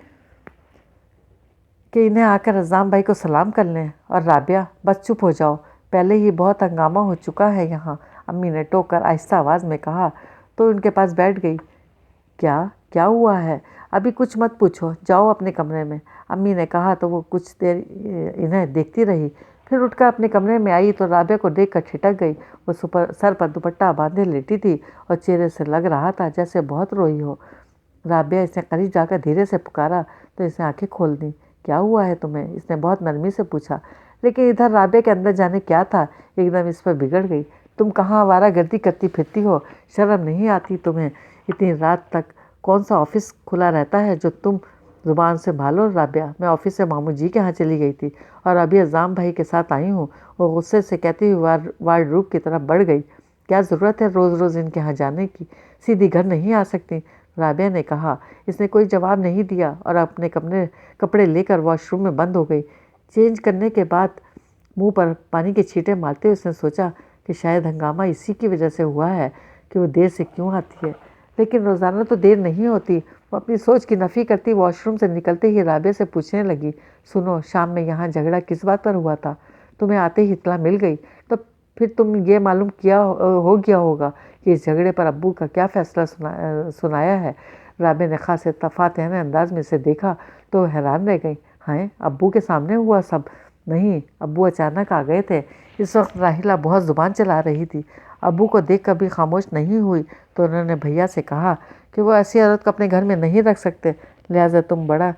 کہ انہیں آ کر اعظم بھائی کو سلام کر لیں؟ اور رابعہ بس چپ ہو جاؤ، پہلے ہی بہت ہنگامہ ہو چکا ہے یہاں، امی نے ٹوک کر آہستہ آواز میں کہا تو ان کے پاس بیٹھ گئی۔ کیا ہوا ہے؟ ابھی کچھ مت پوچھو، جاؤ اپنے کمرے میں، امی نے کہا تو وہ کچھ دیر انہیں دیکھتی رہی، پھر اٹھ کر اپنے کمرے میں آئی تو رابعہ کو دیکھ کر ٹھٹک گئی۔ وہ سر پر دوپٹہ باندھے لیٹی تھی اور چہرے سے لگ رہا تھا جیسے بہت روئی ہو۔ رابعہ اس نے قریب جا کر دھیرے سے پکارا تو اس نے آنکھیں کھول دیں۔ کیا ہوا ہے تمہیں؟ اس نے بہت نرمی سے پوچھا، لیکن ادھر رابعہ کے اندر جانے کیا تھا، ایک دم اس پر بگڑ گئی۔ تم کہاں آوارہ گردی کرتی پھرتی ہو؟ شرم نہیں آتی تمہیں؟ اتنی رات تک کون سا آفس کھلا رہتا ہے جو تم زبان سے بھالو؟ رابعہ میں آفس سے ماموں جی کے ہاں چلی گئی تھی اور ابھی اعظم بھائی کے ساتھ آئی ہوں، وہ غصے سے کہتی ہوئی وارڈ روب کی طرف بڑھ گئی۔ کیا ضرورت ہے روز روز ان کے ہاں جانے کی، سیدھی گھر نہیں آ سکتی؟ رابعہ نے کہا۔ اس نے کوئی جواب نہیں دیا اور اپنے کپڑے لے کر واش روم میں بند ہو گئی۔ چینج کرنے کے بعد منہ پر پانی کے چھینٹے مارتے ہوئے اس نے سوچا کہ شاید ہنگامہ اسی کی وجہ سے ہوا ہے کہ وہ دیر سے کیوں آتی ہے، لیکن روزانہ تو دیر نہیں ہوتی۔ وہ اپنی سوچ کی نفی کرتی واش روم سے نکلتے ہی رابعہ سے پوچھنے لگی سنو، شام میں یہاں جھگڑا کس بات پر ہوا تھا؟ تمہیں آتے ہی اطلاع مل گئی تو پھر تم یہ معلوم ہو گیا ہوگا کہ اس جھگڑے پر ابو کا کیا فیصلہ سنایا ہے؟ رابعہ نے خاصے فاتحانہ انداز میں اسے دیکھا تو حیران رہ گئی۔ ہائے ابو کے سامنے ہوا سب؟ نہیں، ابو اچانک آ گئے تھے۔ اس وقت راحیلہ بہت زبان چلا رہی تھی، ابو کو دیکھ کر بھی خاموش نہیں ہوئی تو انہوں نے بھیا سے کہا کہ وہ ایسی عورت کو اپنے گھر میں نہیں رکھ سکتے، لہٰذا تم بڑا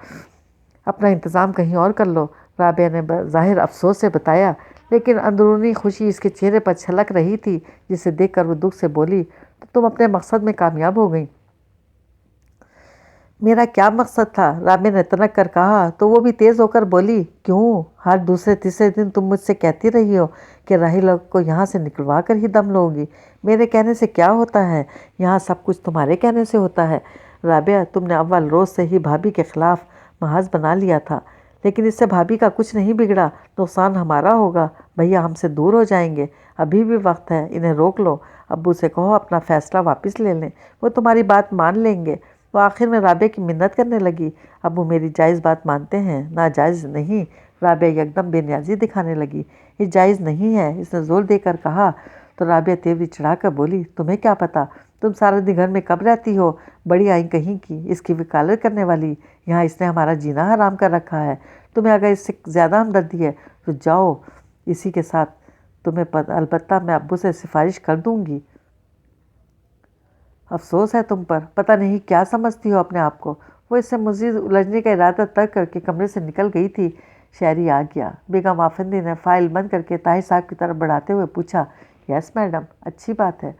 اپنا انتظام کہیں اور کر لو۔ رابعہ نے ظاہر افسوس سے بتایا، لیکن اندرونی خوشی اس کے چہرے پر چھلک رہی تھی، جسے دیکھ کر وہ دکھ سے بولی تو تم اپنے مقصد میں کامیاب ہو گئیں؟ میرا کیا مقصد تھا؟ رابعہ نے تنک کر کہا تو وہ بھی تیز ہو کر بولی کیوں؟ ہر دوسرے تیسرے دن تم مجھ سے کہتی رہی ہو کہ راحیلہ کو یہاں سے نکلوا کر ہی دم لو گی۔ میرے کہنے سے کیا ہوتا ہے؟ یہاں سب کچھ تمہارے کہنے سے ہوتا ہے۔ رابعہ تم نے اول روز سے ہی بھابھی کے خلاف محاذ بنا لیا تھا، لیکن اس سے بھابھی کا کچھ نہیں بگڑا، نقصان ہمارا ہوگا۔ بھیا ہم سے دور ہو جائیں گے، ابھی بھی وقت ہے، انہیں روک لو۔ ابو سے کہو اپنا فیصلہ واپس لے لیں، وہ تمہاری بات مان لیں گے۔ وہ آخر میں رابعہ کی منت کرنے لگی، ابو میری جائز بات مانتے ہیں، ناجائز نہیں۔ رابعہ یکدم بے نیازی دکھانے لگی۔ یہ جائز نہیں ہے، اس نے زور دے کر کہا تو رابعہ تیوری چڑھا کر بولی تمہیں کیا پتا؟ تم سارا دن گھر میں کب رہتی ہو؟ بڑی آئی کہیں کی، اس کی وکالت کرنے والی، یہاں اس نے ہمارا جینا حرام کر رکھا ہے۔ تمہیں اگر اس سے زیادہ ہمدردی ہے تو جاؤ اسی کے ساتھ البتہ میں ابو سے سفارش کر دوں گی۔ افسوس ہے تم پر، پتہ نہیں کیا سمجھتی ہو اپنے آپ کو۔ وہ اس سے مزید الجھنے کا ارادہ ترک کر کے کمرے سے نکل گئی تھی، شہری آ گیا۔ بیگم آفندی نے فائل بند کر کے طاہر صاحب کی طرف بڑھاتے ہوئے پوچھا، یس میڈم، اچھی بات ہے۔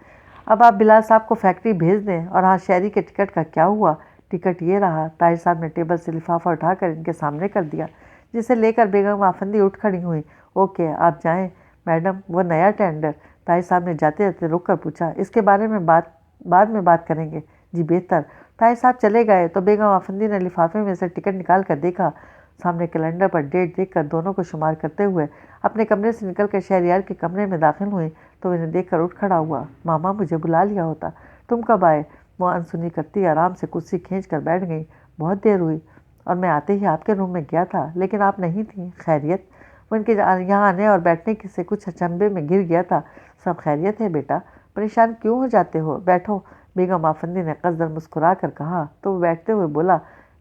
اب آپ بلال صاحب کو فیکٹری بھیج دیں۔ اور ہاں، شہری کے ٹکٹ کا کیا ہوا؟ ٹکٹ یہ رہا۔ طاہر صاحب نے ٹیبل سے لفافہ اٹھا کر ان کے سامنے کر دیا، جسے لے کر بیگم آفندی اٹھ کھڑی ہوئیں۔ اوکے، آپ جائیں میڈم، وہ نیا ٹینڈر۔ طاہر صاحب نے جاتے جاتے رک کر پوچھا، اس کے بارے میں بعد میں بات کریں گے؟ جی بہتر۔ طاہر صاحب چلے گئے تو بیگم آفندی نے لفافے میں سے ٹکٹ نکال کر دیکھا۔ سامنے کیلنڈر پر ڈیٹ دیکھ کر دونوں کو شمار کرتے ہوئے اپنے کمرے سے نکل کر شہریار کے کمرے میں داخل ہوئیں تو انہیں دیکھ کر اٹھ کھڑا ہوا۔ ماما، مجھے بلا لیا ہوتا، تم کب آئے؟ وہ انسنی کرتی آرام سے کرسی کھینچ کر بیٹھ گئیں۔ بہت دیر ہوئی اور میں آتے ہی آپ کے روم میں گیا تھا، لیکن آپ نہیں تھیں۔ خیریت؟ وہ ان کے یہاں آنے اور بیٹھنے سے کچھ اچنبے میں گر گیا تھا۔ سب خیریت ہے بیٹا؟ پریشان کیوں ہو جاتے ہو؟ بیٹھو، بیگم آفندی نے قصداً مسکرا کر کہا تو وہ بیٹھتے ہوئے بولا،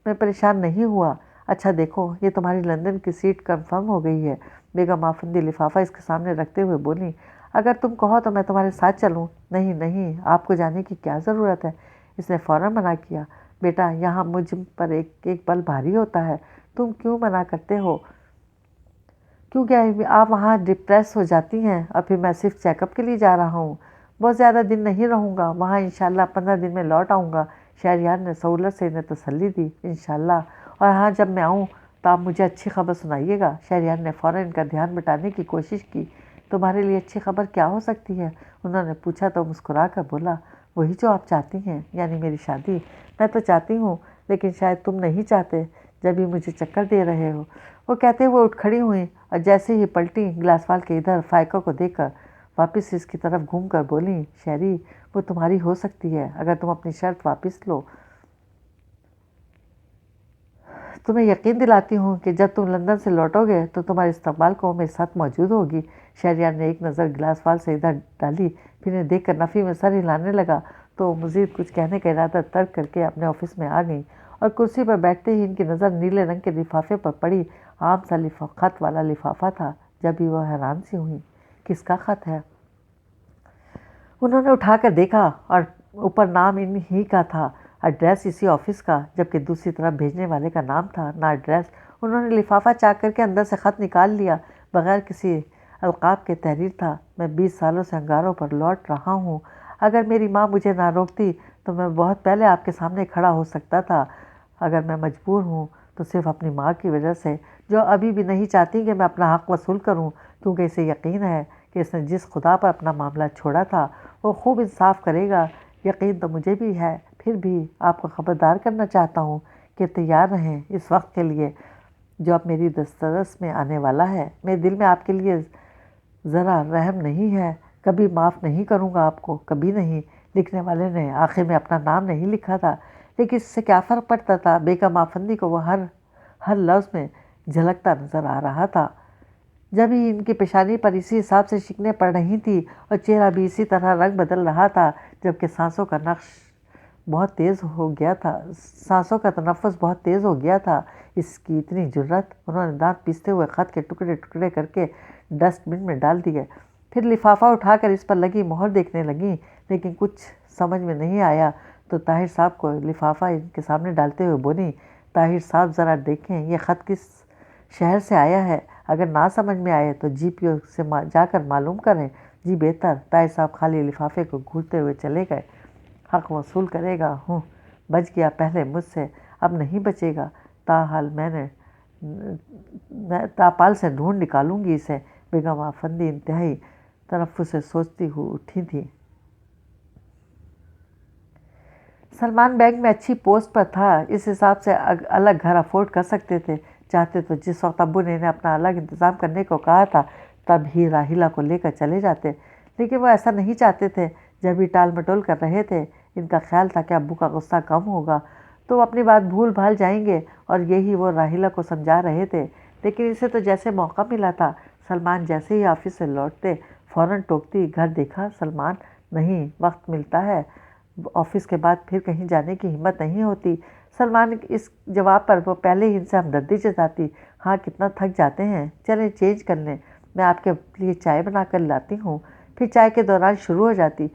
میں پریشان نہیں ہوا۔ اچھا دیکھو، یہ تمہاری لندن کی سیٹ کنفرم ہو گئی ہے۔ بیگم آفندی لفافہ اس کے سامنے رکھتے ہوئے بولی، اگر تم کہو تو میں تمہارے ساتھ چلوں۔ نہیں نہیں، آپ کو جانے کی کیا ضرورت ہے؟ اس نے فوراً منع کیا۔ بیٹا، یہاں مجھ پر ایک ایک پل بھاری ہوتا ہے، تم کیوں منع کرتے ہو؟ کیونکہ آپ وہاں ڈپریس ہو جاتی ہیں، اور پھر میں صرف چیک اپ کے لیے جا رہا ہوں، بہت زیادہ دن نہیں رہوں گا وہاں، انشاءاللہ 15 دن میں لوٹ آؤں گا۔ شہریار نے سہولت سے انہیں تسلی دی۔ انشاءاللہ، اور ہاں، جب میں آؤں تو آپ مجھے اچھی خبر سنائیے گا۔ شہریار نے فوراً ان کا دھیان بٹانے کی کوشش کی۔ تمہارے لیے اچھی خبر کیا ہو سکتی ہے؟ انہوں نے پوچھا تو مسکرا کر بولا، وہی جو آپ چاہتی ہیں، یعنی میری شادی۔ میں تو چاہتی ہوں، لیکن شاید تم نہیں چاہتے، جب ہی مجھے چکر دے رہے ہو۔ وہ کہتے ہوئے اٹھ کھڑی ہوئیں اور جیسے ہی پلٹی گلاس وال کے ادھر فائقہ کو دیکھ کر واپس اس کی طرف گھوم کر بولیں، شہری، وہ تمہاری ہو سکتی ہے اگر تم اپنی شرط واپس لو۔ تمہیں یقین دلاتی ہوں کہ جب تم لندن سے لوٹو گے تو تمہارے استقبال کو میرے ساتھ موجود ہوگی۔ شہریار نے ایک نظر گلاس وال سے ادھر ڈالی، پھر انہیں دیکھ کر نفی میں سر ہلانے لگا تو مزید کچھ کہنے کا ارادہ ترک کر کے اپنے آفس میں آ گئیں، اور کرسی پر بیٹھتے ہی ان کی نظر نیلے رنگ کے لفافے پر پڑی۔ عام سا خط والا لفافہ تھا۔ جب بھی وہ حیران سی ہوئیں، کس کا خط ہے؟ انہوں نے اٹھا کر دیکھا اور اوپر نام ان ہی کا تھا، ایڈریس اسی آفس کا، جبکہ دوسری طرف بھیجنے والے کا نام تھا، نہ ایڈریس۔ انہوں نے لفافہ چاک کر کے اندر سے خط نکال لیا، بغیر کسی القاب کے تحریر تھا، میں 20 سالوں سے انگاروں پر لوٹ رہا ہوں۔ اگر میری ماں مجھے نہ روکتی تو میں بہت پہلے آپ کے سامنے کھڑا ہو سکتا تھا۔ اگر میں مجبور ہوں تو صرف اپنی ماں کی وجہ سے، جو ابھی بھی نہیں چاہتی کہ میں اپنا حق وصول کروں، کیونکہ اسے یقین ہے کہ اس نے جس خدا پر اپنا معاملہ چھوڑا تھا وہ خوب انصاف کرے گا۔ یقین تو مجھے بھی ہے، پھر بھی آپ کو خبردار کرنا چاہتا ہوں کہ تیار رہیں اس وقت کے لیے جو اب میری دسترس میں آنے والا ہے۔ میرے دل میں آپ کے لیے ذرا رحم نہیں ہے، کبھی معاف نہیں کروں گا آپ کو، کبھی نہیں۔ لکھنے والے نے آخر میں اپنا نام نہیں لکھا تھا، لیکن اس سے کیا فرق پڑتا تھا؟ بیگم آفندی کو وہ ہر لفظ میں جھلکتا نظر آ رہا تھا۔ جب ہی ان کی پیشانی پر اسی حساب سے شکنیں پڑ رہی تھیں اور چہرہ بھی اسی طرح رنگ بدل رہا تھا، جبکہ سانسوں کا بہت تیز ہو گیا تھا، سانسوں کا تنفس بہت تیز ہو گیا تھا۔ اس کی اتنی جرأت! انہوں نے دانت پیستے ہوئے خط کے ٹکڑے ٹکڑے کر کے ڈسٹ بن میں ڈال دیے، پھر لفافہ اٹھا کر اس پر لگی مہر دیکھنے لگیں، لیکن کچھ سمجھ میں نہیں آیا تو طاہر صاحب کو لفافہ ان کے سامنے ڈالتے ہوئے بولیں، طاہر صاحب ذرا دیکھیں یہ خط کس شہر سے آیا ہے، اگر نہ سمجھ میں آئے تو جی پی او سے جا کر معلوم کریں۔ جی بہتر۔ طاہر صاحب خالی لفافے کو گھورتے ہوئے چلے گئے۔ حق وصول کرے گا، بچ گیا پہلے مجھ سے، اب نہیں بچے گا، تاحال میں تاپال سے ڈھونڈ نکالوں گی اسے۔ بیگم آفندی انتہائی تنفس سے سوچتی ہوئی اٹھی تھی۔ سلمان بینک میں اچھی پوسٹ پر تھا، اس حساب سے الگ گھر افورڈ کر سکتے تھے۔ چاہتے تو جس وقت ابو نے انہیں اپنا الگ انتظام کرنے کو کہا تھا تب ہی راحیلہ کو لے کر چلے جاتے، لیکن وہ ایسا نہیں چاہتے تھے۔ جب بھی ٹال مٹول کر رہے تھے، ان کا خیال تھا کہ ابو کا غصہ کم ہوگا تو وہ اپنی بات بھول بھال جائیں گے، اور یہی وہ راحیلہ کو سمجھا رہے تھے، لیکن اسے تو جیسے موقع ملا تھا۔ سلمان جیسے ہی آفس سے لوٹتے فوراً ٹوکتی، گھر دیکھا سلمان؟ نہیں، وقت ملتا ہے، آفس کے بعد پھر کہیں جانے کی ہمت نہیں ہوتی۔ سلمان اس جواب پر وہ پہلے ہی ان سے ہمدردی جتاتی، ہاں کتنا تھک جاتے ہیں، چلیں چینج کر لیں۔ میں آپ کے لیے چائے بنا کر لاتی ہوں۔ پھر چائے کے دوران شروع ہو جاتی،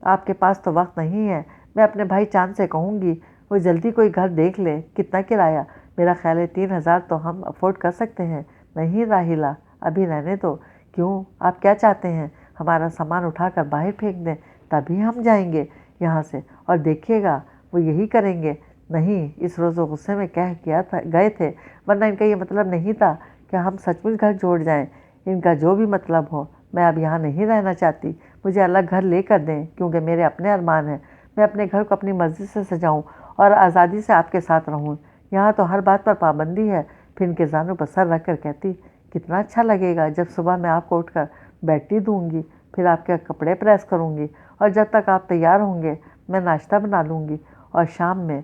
آپ کے پاس تو وقت نہیں ہے، میں اپنے بھائی چاند سے کہوں گی وہ جلدی کوئی گھر دیکھ لے۔ کتنا کرایہ؟ میرا خیال ہے 3,000 تو ہم افورڈ کر سکتے ہیں۔ نہیں راہیلہ، ابھی رہنے دو۔ کیوں؟ آپ کیا چاہتے ہیں ہمارا سامان اٹھا کر باہر پھینک دیں؟ تبھی ہم جائیں گے یہاں سے، اور دیکھیے گا وہ یہی کریں گے۔ نہیں، اس روز وہ غصے میں گئے تھے، ورنہ ان کا یہ مطلب نہیں تھا کہ ہم سچ مچ گھر جوڑ جائیں۔ ان کا جو بھی مطلب ہو، میں اب یہاں نہیں رہنا چاہتی۔ مجھے الگ گھر لے کر دیں، کیونکہ میرے اپنے ارمان ہیں۔ میں اپنے گھر کو اپنی مرضی سے سجاؤں اور آزادی سے آپ کے ساتھ رہوں۔ یہاں تو ہر بات پر پابندی ہے۔ پھر ان کے زانوں پر سر رکھ کر کہتی، کتنا اچھا لگے گا جب صبح میں آپ کو اٹھ کر بیٹی دوں گی، پھر آپ کے کپڑے پریس کروں گی، اور جب تک آپ تیار ہوں گے میں ناشتہ بنا لوں گی، اور شام میں۔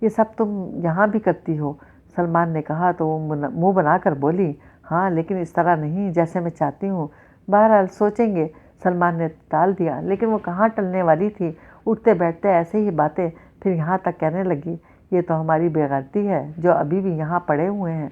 یہ سب تم یہاں بھی کرتی ہو؟ سلمان نے کہا تو وہ منہ بنا کر بولی، ہاں، لیکن اس طرح نہیں جیسے میں چاہتی ہوں۔ بہرحال سوچیں گے۔ سلمان نے ٹال دیا، لیکن وہ کہاں ٹلنے والی تھی۔ اٹھتے بیٹھتے ایسے ہی باتیں، پھر یہاں تک کہنے لگی، یہ تو ہماری بے غیرتی ہے جو ابھی بھی یہاں پڑے ہوئے ہیں۔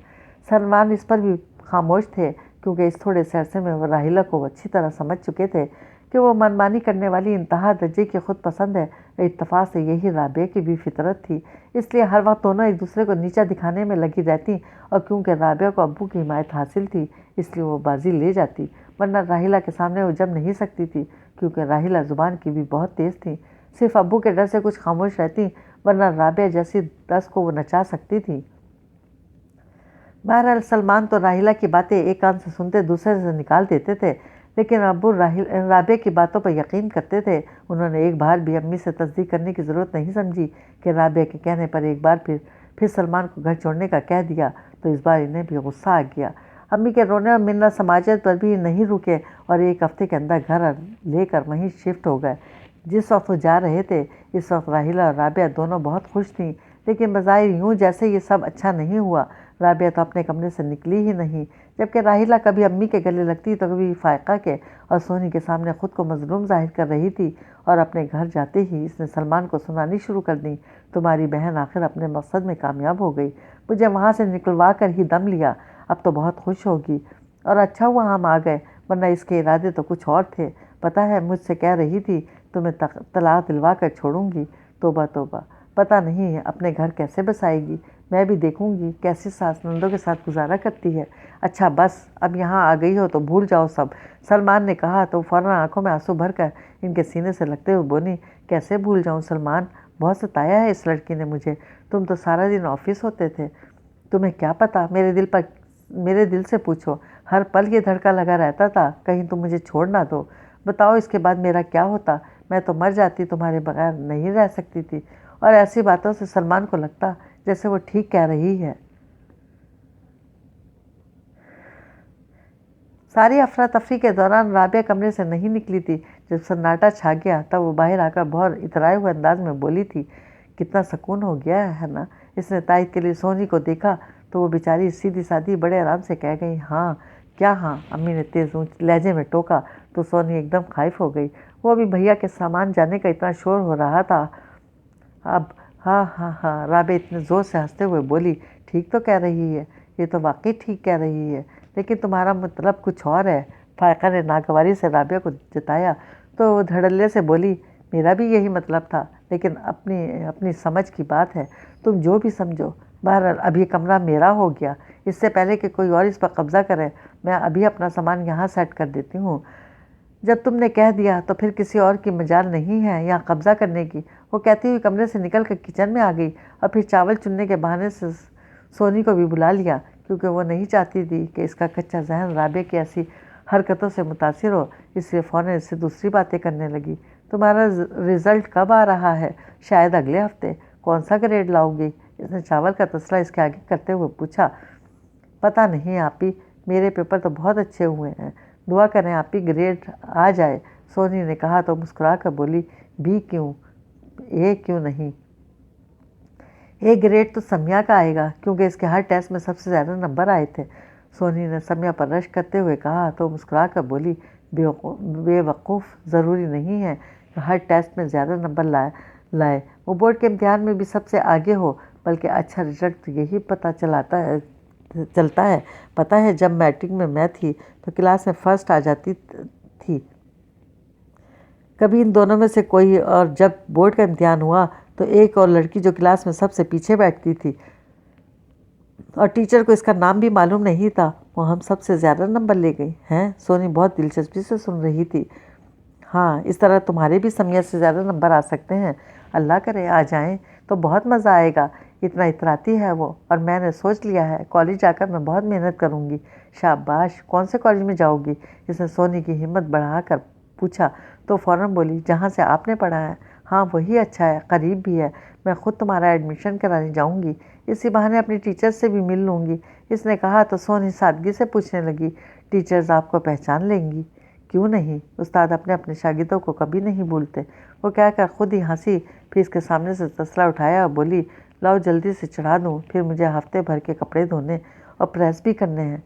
سلمان اس پر بھی خاموش تھے، کیونکہ اس تھوڑے سے عرصے میں وہ راحیلہ کو اچھی طرح سمجھ چکے تھے کہ وہ منمانی کرنے والی انتہا درجے کی خود پسند ہے۔ اتفاق سے یہی رابعہ کی بھی فطرت تھی، اس لیے ہر وقت دونوں ایک دوسرے کو نیچا دکھانے میں لگی رہتی، اور کیونکہ رابعہ کو ابو کی حمایت حاصل تھی اس لیے وہ بازی لے جاتی، ورنہ راحیلہ کے سامنے وہ جم نہیں سکتی تھی، کیونکہ راحیلہ زبان کی بھی بہت تیز تھی۔ صرف ابو کے ڈر سے کچھ خاموش رہتی، ورنہ رابعہ جیسی 10 کو وہ نچا سکتی تھی۔ بہرحال سلمان تو راحیلہ کی باتیں ایک کان سے سنتے دوسرے سے نکال دیتے تھے، لیکن ابو رابعہ کی باتوں پر یقین کرتے تھے۔ انہوں نے ایک بار بھی امی سے تصدیق کرنے کی ضرورت نہیں سمجھی کہ رابعہ کے کہنے پر ایک بار پھر سلمان کو گھر چھوڑنے کا کہہ دیا تو اس بار انہیں بھی غصہ آ گیا۔ امی کے رونے اور منت سماجت پر بھی نہیں رکے، اور ایک ہفتے کے اندر گھر لے کر وہیں شفٹ ہو گئے۔ جس وقت وہ جا رہے تھے اس وقت راحیلہ اور رابعہ دونوں بہت خوش تھیں، لیکن بظاہر یوں جیسے یہ سب اچھا نہیں ہوا۔ رابعہ تو اپنے کمرے سے نکلی ہی نہیں، جبکہ راحیلہ کبھی امی کے گلے لگتی تو کبھی فائقہ کے، اور سونی کے سامنے خود کو مظلوم ظاہر کر رہی تھی۔ اور اپنے گھر جاتے ہی اس نے سلمان کو سنانی شروع کر دی، تمہاری بہن آخر اپنے مقصد میں کامیاب ہو گئی، مجھے وہاں سے نکلوا کر ہی دم لیا، اب تو بہت خوش ہوگی، اور اچھا ہوا ہم آ گئے، ورنہ اس کے ارادے تو کچھ اور تھے۔ پتہ ہے مجھ سے کہہ رہی تھی تمہیں طلاق دلوا کر چھوڑوں گی۔ توبہ توبہ، پتہ نہیں اپنے گھر کیسے بسائے گی، میں بھی دیکھوں گی کیسے ساس نندوں کے ساتھ گزارا کرتی ہے۔ اچھا بس، اب یہاں آ گئی ہو تو بھول جاؤ سب، سلمان نے کہا تو فوراً آنکھوں میں آنسو بھر کر ان کے سینے سے لگتے ہوئے بولی، کیسے بھول جاؤں سلمان، بہت ستایا ہے اس لڑکی نے مجھے، تم تو سارا دن آفس ہوتے تھے، تمہیں کیا پتہ، میرے دل سے پوچھو، ہر پل یہ دھڑکا لگا رہتا تھا کہیں تم مجھے چھوڑ نہ دو، بتاؤ اس کے بعد میرا کیا ہوتا، میں تو مر جاتی، تمہارے بغیر نہیں رہ سکتی تھی۔ اور ایسی باتوں سے سلمان کو لگتا جیسے وہ ٹھیک کہہ رہی ہے۔ ساری افراتفری کے دوران رابعہ کمرے سے نہیں نکلی تھی۔ جب سناٹا چھا گیا تب وہ باہر آ کر بہت اترائے ہوئے انداز میں بولی تھی، کتنا سکون ہو گیا ہے نا۔ اس نے تائید کے لیے سونی کو دیکھا تو وہ بیچاری سیدھی سادھی بڑے آرام سے کہہ گئی، ہاں کیا ہاں؟ امی نے تیز لہجے میں ٹوکا تو سونی ایک دم خائف ہو گئی۔ وہ ابھی بھیا کے سامان جانے کا اتنا شور ہو رہا تھا اب۔ ہاں ہاں ہاں، رابعہ اتنے زور سے ہنستے ہوئے بولی، ٹھیک تو کہہ رہی ہے، یہ تو واقعی ٹھیک کہہ رہی ہے، لیکن تمہارا مطلب کچھ اور ہے۔ فائقہ نے ناگواری سے رابعہ کو جتایا تو وہ دھڑلے سے بولی، میرا بھی یہی مطلب تھا، لیکن اپنی سمجھ کی بات ہے، تم جو بھی سمجھو۔ بہرحال اب یہ کمرہ میرا ہو گیا، اس سے پہلے کہ کوئی اور اس پر قبضہ کرے میں ابھی اپنا سامان یہاں سیٹ کر دیتی ہوں۔ جب تم نے کہہ دیا تو پھر کسی اور کی مجال نہیں ہے یہاں قبضہ کرنے کی۔ وہ کہتی ہوئی کمرے سے نکل کر کچن میں آ گئی، اور پھر چاول چننے کے بہانے سے سونی کو بھی بلا لیا، کیونکہ وہ نہیں چاہتی تھی کہ اس کا کچا ذہن رابعہ کی ایسی حرکتوں سے متاثر ہو، اس لیے فوراً اس سے دوسری باتیں کرنے لگی۔ تمہارا رزلٹ کب آ رہا ہے؟ شاید اگلے ہفتے۔ کون سا گریڈ لاؤ گی؟ اس نے چاول کا تسلا اس کے آگے کرتے ہوئے پوچھا۔ پتہ نہیں آپی، میرے پیپر تو بہت اچھے ہوئے ہیں، دعا کریں آپی گریڈ آ جائے۔ سونی نے کہا تو مسکرا کر بولی، بی کیوں، اے کیوں نہیں؟ اے گریڈ تو سمیہ کا آئے گا، کیونکہ اس کے ہر ٹیسٹ میں سب سے زیادہ نمبر آئے تھے۔ سونی نے سمیہ پر رشک کرتے ہوئے کہا تو مسکرا کر بولی، بے وقوف، ضروری نہیں ہے کہ ہر ٹیسٹ میں زیادہ نمبر لائے، وہ بورڈ کے امتحان میں بھی سب سے آگے ہو، بلکہ اچھا رزلٹ یہی پتہ چلاتا ہے چلتا ہے۔ پتہ ہے جب میٹرک میں تھی تو کلاس میں فرسٹ آ جاتی تھی کبھی ان دونوں میں سے کوئی، اور جب بورڈ کا امتحان ہوا تو ایک اور لڑکی جو کلاس میں سب سے پیچھے بیٹھتی تھی اور ٹیچر کو اس کا نام بھی معلوم نہیں تھا، وہ ہم سب سے زیادہ نمبر لے گئی ہیں۔ سونی بہت دلچسپی سے سن رہی تھی۔ ہاں، اس طرح تمہارے بھی سمیت سے زیادہ نمبر آ سکتے ہیں۔ اللہ کرے آ جائیں تو بہت مزہ آئے گا۔ اتنا اتراتی ہے وہ، اور میں نے سوچ لیا ہے کالج جا کر میں بہت محنت کروں گی۔ شاباش، کون سے کالج میں جاؤ گی؟ اس نے سونی کی ہمت بڑھا کر پوچھا تو فوراً بولی جہاں سے آپ نے پڑھا ہے۔ ہاں وہی اچھا ہے، قریب بھی ہے، میں خود تمہارا ایڈمیشن کرانے جاؤں گی، اسی بہانے اپنی ٹیچر سے بھی مل لوں گی۔ اس نے کہا تو سونی سادگی سے پوچھنے لگی، ٹیچرز آپ کو پہچان لیں گی؟ کیوں نہیں، استاد اپنے شاگردوں کو کبھی نہیں بھولتے۔ وہ کہہ کر خود ہی ہنسی، پھر اس کے سامنے سے تسلا اٹھایا اور بولی لاؤ جلدی سے چڑھا دوں، پھر مجھے ہفتے بھر کے کپڑے دھونے اور پریس بھی کرنے ہیں۔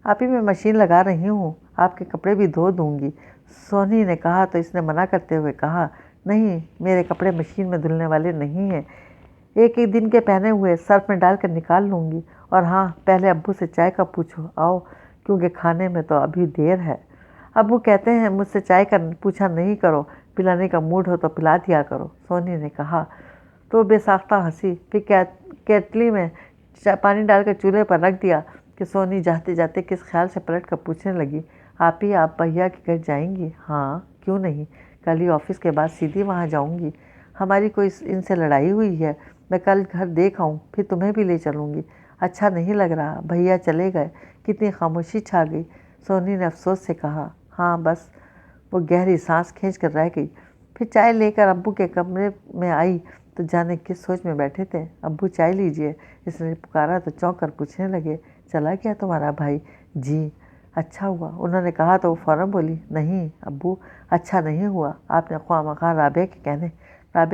آپ ہی میں مشین لگا رہی ہوں، آپ کے کپڑے بھی دھو دوں گی۔ سونی نے کہا تو اس نے منع کرتے ہوئے کہا نہیں، میرے کپڑے مشین میں دھلنے والے نہیں ہیں، ایک ایک دن کے پہنے ہوئے سرف میں ڈال کر نکال لوں گی۔ اور ہاں، پہلے ابو سے چائے کا پوچھو آؤ، کیونکہ کھانے میں تو ابھی دیر ہے۔ ابو کہتے ہیں مجھ سے چائے کا پوچھا نہیں کرو، پلانے کا موڈ ہو تو پلا دیا کرو، سونی نے کہا تو بے ساختہ ہنسی، پھر کیٹلی میں پانی ڈال کر چولہے پر رکھ دیا کہ سونی جاتے جاتے کس خیال سے پلٹ کر پوچھنے لگی آپ بھیا کے گھر جائیں گی؟ ہاں کیوں نہیں، کل ہی آفس کے بعد سیدھی وہاں جاؤں گی، ہماری کوئی ان سے لڑائی ہوئی ہے، میں کل گھر دیکھ آؤں پھر تمہیں بھی لے چلوں گی۔ اچھا نہیں لگ رہا، بھیا چلے گئے، کتنی خاموشی چھا گئی۔ سونی نے افسوس سے کہا ہاں بس، وہ گہری سانس کھینچ کر رہ گئی، پھر چائے لے کر ابو کے کمرے میں آئی تو جانے کس سوچ میں بیٹھے تھے۔ ابو چائے لیجئے، اس نے پکارا تو چونک کر پوچھنے لگے چلا گیا تمہارا بھائی؟ جی، اچھا ہوا انہوں نے کہا تو وہ فوراً بولی نہیں ابو، اچھا نہیں ہوا، آپ نے خواہ مخواہ رابعہ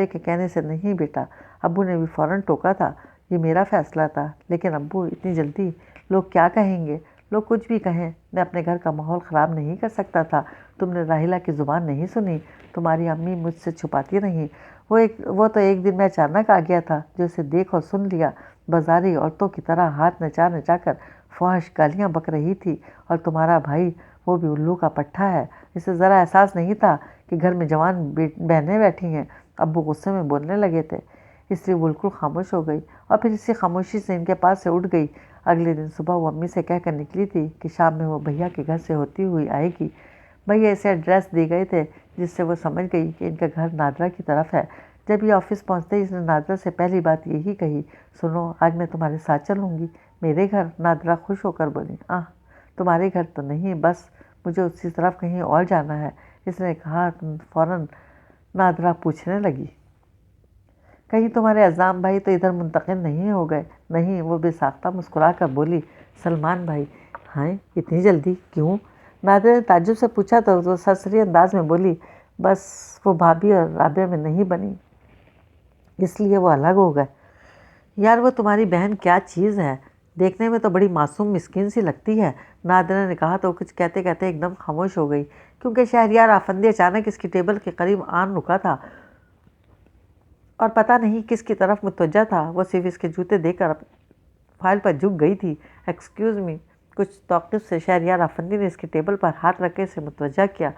کے کہنے سے نہیں بیٹا۔ ابو نے بھی فوراً ٹوکا تھا، یہ میرا فیصلہ تھا، لیکن ابو اتنی جلدی، لوگ کیا کہیں گے؟ لوگ کچھ بھی کہیں، میں اپنے گھر کا ماحول خراب نہیں کر سکتا تھا۔ تم نے راحیلہ کی زبان نہیں سنی، تمہاری امی مجھ سے چھپاتی رہیں، وہ تو ایک دن میں اچانک آ گیا تھا جو اسے دیکھ اور سن لیا، بازاری عورتوں کی طرح ہاتھ نچا نچا کر فحش گالیاں بک رہی تھی، اور تمہارا بھائی وہ بھی الو کا پٹھا ہے، اسے ذرا احساس نہیں تھا کہ گھر میں جوان بہنیں بیٹھی ہیں۔ ابو غصے میں بولنے لگے تھے، اس لیے بالکل خاموش ہو گئی، اور پھر اسی خاموشی سے ان کے پاس سے اٹھ گئی۔ اگلے دن صبح وہ امی سے کہہ کر نکلی تھی کہ شام میں وہ بھیا کے گھر سے ہوتی ہوئی آئے گی۔ بھیا اسے ایڈریس دی گئے تھے جس سے وہ سمجھ گئی کہ ان کا گھر نادرا کی طرف ہے۔ جب یہ آفس پہنچتے ہی اس نے نادرا سے پہلی بات یہی کہی، سنو آج میں تمہارے ساتھ چلوں گی میرے گھر۔ نادرا خوش ہو کر بولی تمہارے گھر تو نہیں، بس مجھے اسی طرف کہیں اور جانا ہے۔ اس نے کہا فوراً نادرا پوچھنے لگی کہیں تمہارے عزام بھائی تو ادھر منتقل نہیں ہو گئے؟ نہیں، وہ بے ساختہ مسکرا کر بولی سلمان بھائی؟ ہاں اتنی جلدی کیوں؟ نادرا نے تعجب سے پوچھا تو وہ سرسری انداز میں بولی بس وہ بھابھی اور رابعہ میں نہیں بنی، اس لیے وہ الگ ہو گئے۔ یار وہ تمہاری بہن کیا چیز ہے، دیکھنے میں تو بڑی معصوم مسکین سی لگتی ہے، نادرا نے کہا تو کچھ کہتے کہتے ایک دم خاموش ہو گئی، کیونکہ شہریار آفندی اچانک اس کی ٹیبل کے قریب آن رکا تھا اور پتہ نہیں کس کی طرف متوجہ تھا۔ وہ صرف اس کے جوتے دیکھ کر فائل پر جھک گئی تھی۔ ایکسکیوز می، کچھ توقف سے شہریار آفندی نے اس کی ٹیبل پر ہاتھ رکھ کے اسے متوجہ کیا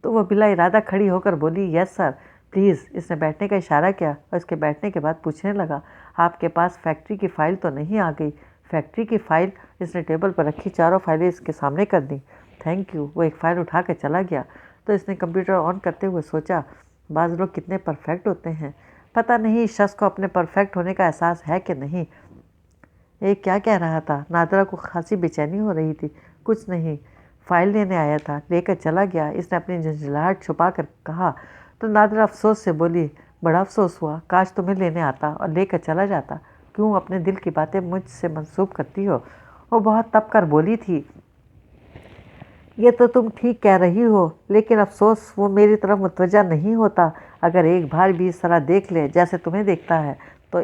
تو وہ بلا ارادہ کھڑی ہو کر بولی یس سر پلیز۔ اس نے بیٹھنے کا اشارہ کیا اور اس کے بیٹھنے کے بعد پوچھنے لگا آپ کے پاس فیکٹری کی فائل تو نہیں آ گئی؟ فیکٹری کی فائل؟ اس نے ٹیبل پر رکھی چاروں فائلیں اس کے سامنے کر دیں۔ Thank you. وہ ایک فائل اٹھا کر چلا گیا تو اس نے کمپیوٹر آن کرتے ہوئے سوچا بعض لوگ کتنے پرفیکٹ ہوتے ہیں، پتہ نہیں اس شخص کو اپنے پرفیکٹ ہونے کا احساس ہے کہ نہیں۔ ایک کیا کہہ رہا تھا؟ نادرا کو خاصی بے چینی ہو رہی تھی۔ کچھ نہیں، فائل لینے آیا تھا، لے کر چلا گیا، اس نے اپنی جھنجھلاہٹ چھپا کر کہا تو نادرا افسوس سے بولی بڑا افسوس ہوا، کاش تمہیں لینے آتا اور لے کر چلا جاتا، کیوں اپنے دل کی باتیں مجھ سے منسوب کرتی ہو؟ وہ بہت تپ کر بولی تھی یہ تو تم ٹھیک کہہ رہی ہو، لیکن افسوس وہ میری طرف متوجہ نہیں ہوتا، اگر ایک بار بھی اس طرح دیکھ لے جیسے تمہیں دیکھتا ہے تو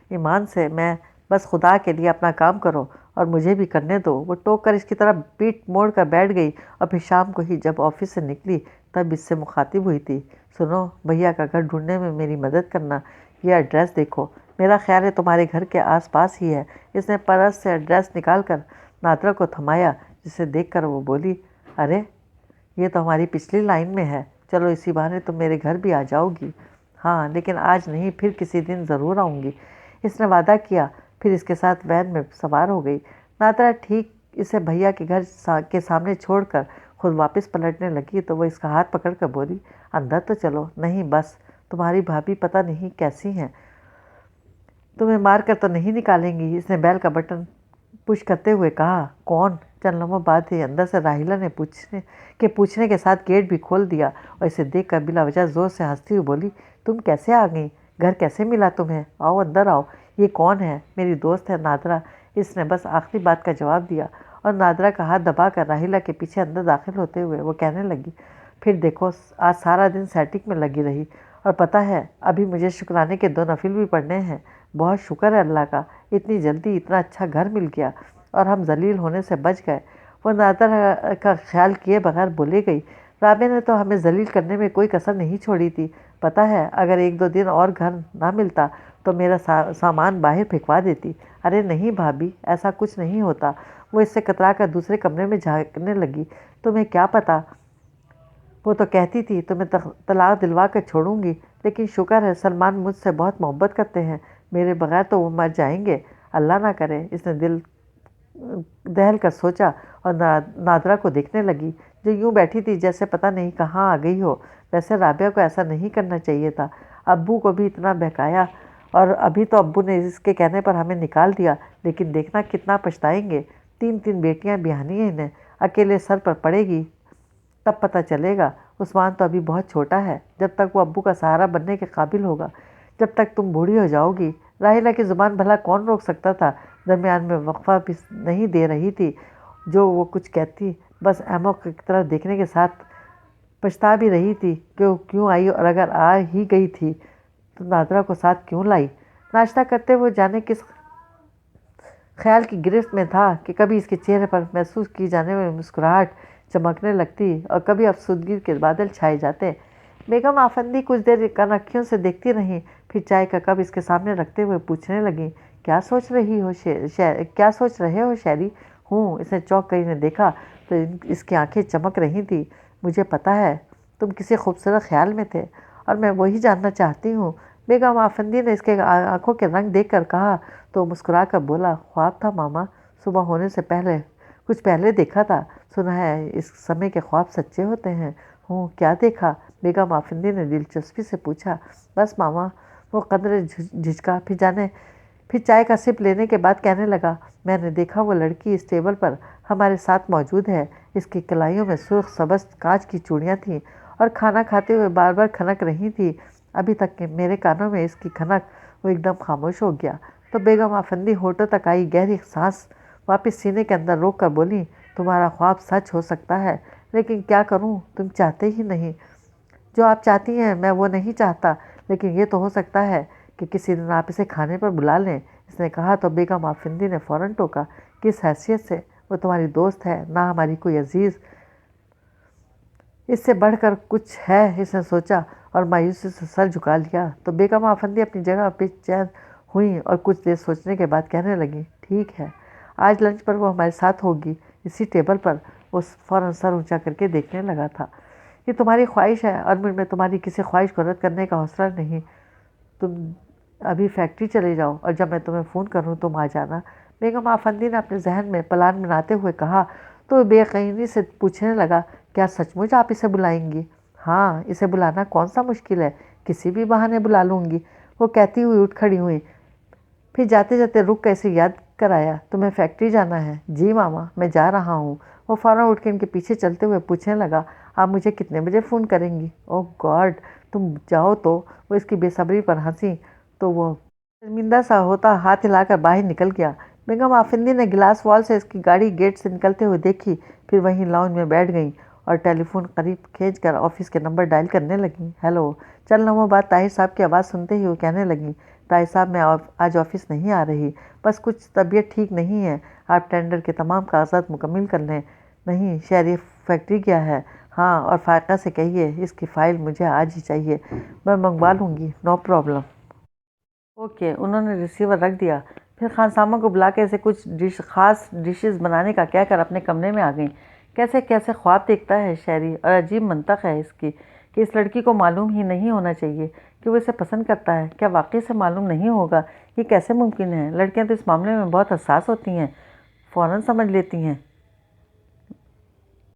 ایمان سے میں بس خدا کے لیے اپنا کام کرو اور مجھے بھی کرنے دو۔ وہ ٹوک کر اس کی طرف پیٹ موڑ کر بیٹھ گئی اور پھر شام کو ہی جب آفس سے نکلی تب اس سے مخاطب ہوئی تھی، سنو بھیا کا گھر ڈھونڈنے میں میری مدد کرنا، یہ ایڈریس دیکھو، میرا خیال ہے تمہارے گھر کے آس پاس ہی ہے۔ اس نے پرس سے ایڈریس نکال کر نادرا کو تھمایا، جسے دیکھ کر وہ بولی، ارے یہ تو ہماری پچھلی لائن میں ہے، چلو اسی بہانے تم میرے گھر بھی آ جاؤ گی۔ ہاں لیکن آج نہیں، پھر کسی دن ضرور آؤں گی، اس نے وعدہ کیا، پھر اس کے ساتھ وین میں سوار ہو گئی۔ نادرا ٹھیک اسے بھیا کے گھر کے سامنے چھوڑ کر خود واپس پلٹنے لگی تو وہ اس کا ہاتھ پکڑ کر بولی، اندر تو چلو۔ نہیں بس، تمہاری بھابھی پتہ نہیں کیسی ہیں، تمہیں مار کر تو نہیں نکالیں گی، اس نے بیل کا بٹن پش کرتے ہوئے کہا۔ کون؟ چند لمحوں بعد ہی اندر سے راہیلہ نے پوچھنے کے ساتھ گیٹ بھی کھول دیا اور اسے دیکھ کر بلا وجہ زور سے ہنستی ہوئی بولی، تم کیسے آ گئیں؟ گھر کیسے ملا تمہیں؟ آؤ اندر آؤ۔ یہ کون ہے؟ میری دوست ہے نادرا، اس نے بس آخری بات کا جواب دیا اور نادرا کا ہاتھ دبا کر راہیلہ کے پیچھے اندر داخل ہوتے ہوئے وہ کہنے لگی، پھر دیکھو آج سارا دن سیٹنگ میں لگی رہی، اور پتہ ہے ابھی مجھے شکرانے کے 2 نفل بھی پڑھنے ہیں۔ بہت شکر ہے اللہ کا، اتنی جلدی اتنا اچھا گھر مل گیا اور ہم ذلیل ہونے سے بچ گئے۔ وہ نادرا کا خیال کیے بغیر بولے گئی، رابعہ نے تو ہمیں ذلیل کرنے میں کوئی کسر نہیں چھوڑی تھی، پتہ ہے اگر 1-2 دن اور گھر نہ ملتا تو میرا سامان باہر پھینکوا دیتی۔ ارے نہیں بھابھی، ایسا کچھ نہیں ہوتا۔ وہ اس سے کترا کر دوسرے کمرے میں جھانکنے لگی، تمہیں کیا پتہ، وہ تو کہتی تھی تمہیں طلاق دلوا کر چھوڑوں گی، لیکن شکر ہے سلمان مجھ سے بہت محبت کرتے ہیں، میرے بغیر تو وہ مر جائیں گے، اللہ نہ کرے۔ اس نے دل دہل کر سوچا اور نادرا کو دیکھنے لگی جو یوں بیٹھی تھی جیسے پتہ نہیں کہاں آ گئی ہو۔ ویسے رابعہ کو ایسا نہیں کرنا چاہیے تھا، ابو کو بھی اتنا بہکایا، اور ابھی تو ابو نے اس کے کہنے پر ہمیں نکال دیا، لیکن دیکھنا کتنا پچھتائیں گے۔ 3 بیٹیاں بیاہنی ہیں انہیں، اکیلے سر پر پڑے گی تب پتہ چلے گا۔ عثمان تو ابھی بہت چھوٹا ہے، جب تک وہ ابو کا سہارا بننے کے قابل ہوگا، جب تک تم بوڑھی ہو جاؤ گی۔ راہیلہ کی زبان بھلا کون روک سکتا تھا، درمیان میں وقفہ بھی نہیں دے رہی تھی، جو وہ کچھ کہتی بس احمق کی طرف دیکھنے کے ساتھ پچھتا بھی رہی تھی کہ وہ کیوں آئی، اور اگر آ ہی گئی تھی تو نادرا کو ساتھ کیوں لائی۔ ناشتہ کرتے ہوئے جانے کس خیال کی گرفت میں تھا کہ کبھی اس کے چہرے پر محسوس کی جانے والی مسکراہٹ چمکنے لگتی اور کبھی افسردگی کے بادل چھائے جاتے۔ بیگم آفندی کچھ دیر کنکھیوں سے دیکھتی رہیں، پھر چائے کا کپ اس کے سامنے رکھتے ہوئے پوچھنے لگیں، کیا سوچ رہے ہو شہری؟ ہوں۔ اس نے چونک کر انہیں دیکھا تو اس کی آنکھیں چمک رہی تھیں۔ مجھے پتہ ہے تم کسی خوبصورت خیال میں تھے اور میں وہی جاننا چاہتی ہوں۔ بیگم آفندی نے اس کے آنکھوں کے رنگ دیکھ کر کہا تو مسکرا کر بولا، خواب تھا ماما، صبح ہونے سے کچھ پہلے دیکھا تھا، سنا ہے اس سمے کے خواب سچے ہوتے ہیں۔ ہوں، کیا دیکھا؟ بیگم آفندی نے دلچسپی سے پوچھا۔ بس ماما، وہ قدرے جھجکا، پھر چائے کا سپ لینے کے بعد کہنے لگا، میں نے دیکھا وہ لڑکی اس ٹیبل پر ہمارے ساتھ موجود ہے، اس کی کلائیوں میں سرخ سبز کانچ کی چوڑیاں تھیں اور کھانا کھاتے ہوئے بار بار کھنک رہی تھی، ابھی تک کہ میرے کانوں میں اس کی کھنک وہ ایک دم خاموش ہو گیا۔ تو بیگم آفندی ہونٹوں تک آئی گہری سانس واپس سینے کے اندر روک کر بولی، تمہارا خواب سچ ہو سکتا ہے، لیکن کیا کروں، تم چاہتے ہی نہیں۔ جو آپ چاہتی ہیں میں وہ نہیں چاہتا، لیکن یہ تو ہو سکتا ہے کہ کسی دن آپ اسے کھانے پر بلا لیں۔ اس نے کہا تو بیگم آفندی نے فوراً ٹوکا، کس حیثیت سے؟ وہ تمہاری دوست ہے، نہ ہماری کوئی عزیز۔ اس سے بڑھ کر کچھ ہے، اس نے سوچا اور مایوسی سے سر جھکا لیا۔ تو بیگم آفندی اپنی جگہ پہ چین ہوئیں اور کچھ دیر سوچنے کے بعد کہنے لگیں، ٹھیک ہے، آج لنچ پر وہ ہمارے ساتھ ہوگی، اسی ٹیبل پر۔ وہ فوراً سر اونچا کر کے دیکھنے لگا تھا۔ یہ تمہاری خواہش ہے اور مجھ میں تمہاری کسی خواہش کو رد کرنے کا حوصلہ نہیں۔ تم ابھی فیکٹری چلے جاؤ اور جب میں تمہیں فون کروں تم آ جانا۔ بیگم آفندی نے اپنے ذہن میں پلان بناتے ہوئے کہا تو بے یقینی سے پوچھنے لگا، کیا سچ مچ آپ اسے بلائیں گی؟ ہاں، اسے بلانا کون سا مشکل ہے، کسی بھی بہانے بلا لوں گی، وہ کہتی ہوئی اٹھ کھڑی ہوئی، پھر جاتے جاتے رک کر اسے یاد کرایا، تمہیں فیکٹری جانا ہے؟ جی ماما، میں جا رہا ہوں۔ وہ فوراً اٹھ کے ان کے پیچھے چلتے ہوئے پوچھنے لگا، آپ مجھے کتنے بجے فون کریں گی؟ اوہ گاڈ، تم جاؤ تو۔ وہ اس کی بے صبری پر ہنسی تو وہ شرمندہ سا ہوتا ہاتھ ہلا کر باہر نکل گیا۔ بیگم آفندی نے گلاس وال سے اس کی گاڑی گیٹ سے نکلتے ہوئے دیکھی، پھر وہیں لاؤنج میں بیٹھ گئیں اور ٹیلی فون قریب کھینچ کر آفس کے نمبر ڈائل کرنے لگیں۔ ہیلو۔ چند لمحوں بعد طاہر صاحب کی آواز سنتے ہی وہ کہنے لگیں، طاہر صاحب میں آج آفس نہیں آ رہی، بس کچھ طبیعت ٹھیک نہیں ہے، آپ ٹینڈر کے تمام کاغذات مکمل کر لیں۔ نہیں، شہری فیکٹری گیا ہے؟ ہاں، اور فائقہ سے کہیے اس کی فائل مجھے آج ہی چاہیے، میں منگوا لوں گی، نو پرابلم۔ اوکے، انہوں نے ریسیور رکھ دیا۔ پھر خانسامہ کو بلا کے اسے کچھ خاص ڈشز بنانے کا کہہ کر اپنے کمرے میں آ گئیں۔ کیسے کیسے خواب دیکھتا ہے شہری، اور عجیب منطق ہے اس کی کہ اس لڑکی کو معلوم ہی نہیں ہونا چاہیے کہ وہ اسے پسند کرتا ہے۔ کیا واقعی سے معلوم نہیں ہوگا؟ یہ کیسے ممکن ہے؟ لڑکیاں تو اس معاملے میں بہت حساس ہوتی ہیں، فوراً سمجھ لیتی ہیں۔